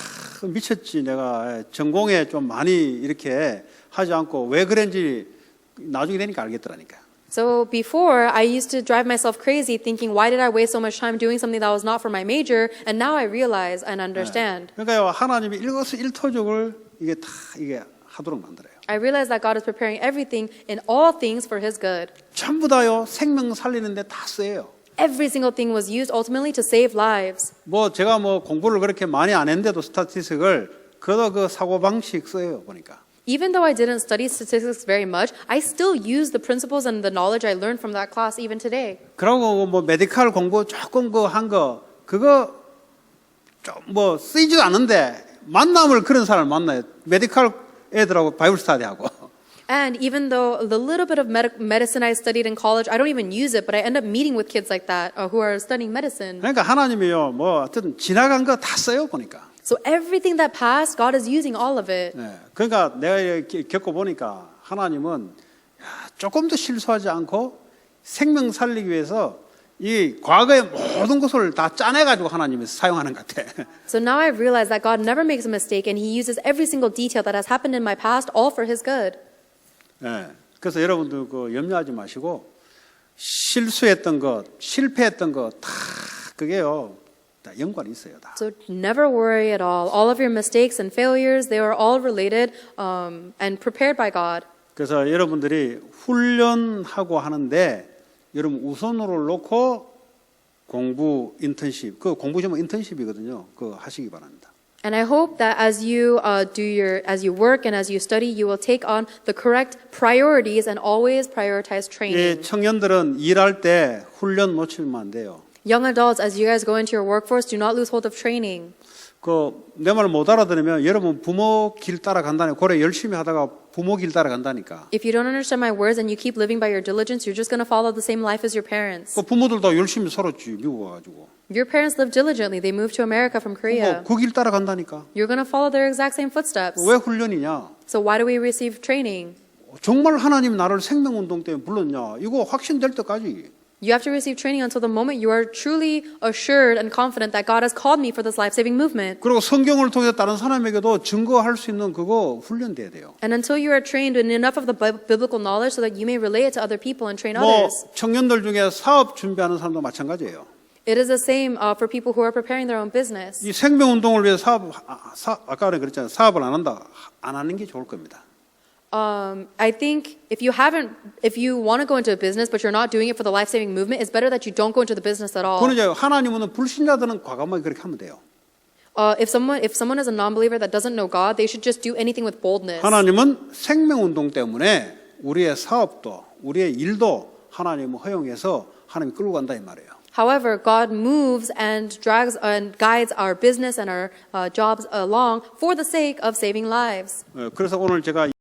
미쳤지. 내가 전공에 좀 많이 이렇게 하지 않고 왜 그런지 나중에 되니까 알겠더라니까. So before, I used to drive myself crazy thinking, why did I waste so much time doing something that was not for my major? And now I realize and understand. 그러니까요, 하나님이 일거수일투족을 이게 하도록 만들어요. I realize that God is preparing everything in all things for His good. 전부 다요 생명 살리는데 다 쓰여요. Every single thing was used ultimately to save lives. 뭐 제가 뭐 공부를 그렇게 많이 안 했는데도 스타티스틱을 그도 그 사고 방식 써요 보니까. Even though I didn't study statistics very much, I still use the principles and the knowledge I learned from that class even today. 그러고 뭐 메디컬 공부 조금 그거 좀 뭐 쓰이지도 않는데 만남을 그런 사람을 만나요. 메디컬 애들하고 바이블 스터디하고. And even though the little bit of medicine I studied in college, I don't even use it, but I end up meeting with kids like that who are studying medicine. 그러니까 하나님이요 뭐 하여튼 지나간 거 다 써요 보니까. So everything that passed, God is using all of it. 네. 그러니까 내가 이렇게 겪어 보니까 하나님은 조금도 실수하지 않고 생명 살리기 위해서 이 과거의 모든 것을 다 짜내 가지고 하나님이 사용하는 것 같아. So now I've realized that God never makes a mistake, and He uses every single detail that has happened in my past, all for His good. 네. 그래서 여러분들 그 염려하지 마시고 실수했던 것, 실패했던 것 다 그게요 다 연관이 있어요 다. So never worry at all. All of your mistakes and failures, they are all related and prepared by God. 그래서 여러분들이 훈련하고 하는데 여러분 우선으로 놓고 공부 인턴십 그 공부 제목 인턴십이거든요. 그거 하시기 바랍니다. And I hope that as you as you work and as you study, you will take on the correct priorities and always prioritize 이 training. 청년들은 일할 때 훈련 놓치면 안 돼요. Young adults, as you guys go into your workforce, do not lose hold of training. 내 말 못 알아들으면 여러분 부모 길 따라간다니 고래 열심히 하다가 부모 길 따라간다니까. If you don't understand my words and you keep living by your diligence, you're just going to follow the same life as your parents. 그 부모들도 열심히 살았지 미국 와가지고. Your parents lived diligently. They moved to America from Korea. 그 길 따라간다니까. You're going to follow their exact same footsteps. 왜 훈련이냐? So why do we receive training? 정말 하나님 나를 생명운동 때문에 불렀냐? 이거 확신될 때까지. You have to receive training until the moment you are truly assured and confident that God has called me for this life-saving movement. 그리고 성경을 통해서 다른 사람에게도 증거할 수 있는 그거 훈련돼야 돼요. And until you are trained in enough of the biblical knowledge so that you may relate it to other people and train 뭐 others. 청년들 중에 사업 준비하는 사람도 마찬가지예요. It is the same for people who are preparing their own business. 이 생명운동을 위해서 아까 그랬잖아요. 사업을 안 하는 게 좋을 겁니다. I think if you want to go into a business but you're not doing it for the life-saving movement, it's better that you don't go into the business at all. 그건 이제 하나님은 불신자들은 과감하게 그렇게 하면 돼요. If someone is a non-believer that doesn't know God, they should just do anything with boldness. 하나님은 생명운동 때문에 우리의 사업도 우리의 일도 하나님은 허용해서 하나님이 끌고 간다 이 말이에요. However, God moves and drags and guides our business and our jobs along for the sake of saving lives. 그래서 오늘 제가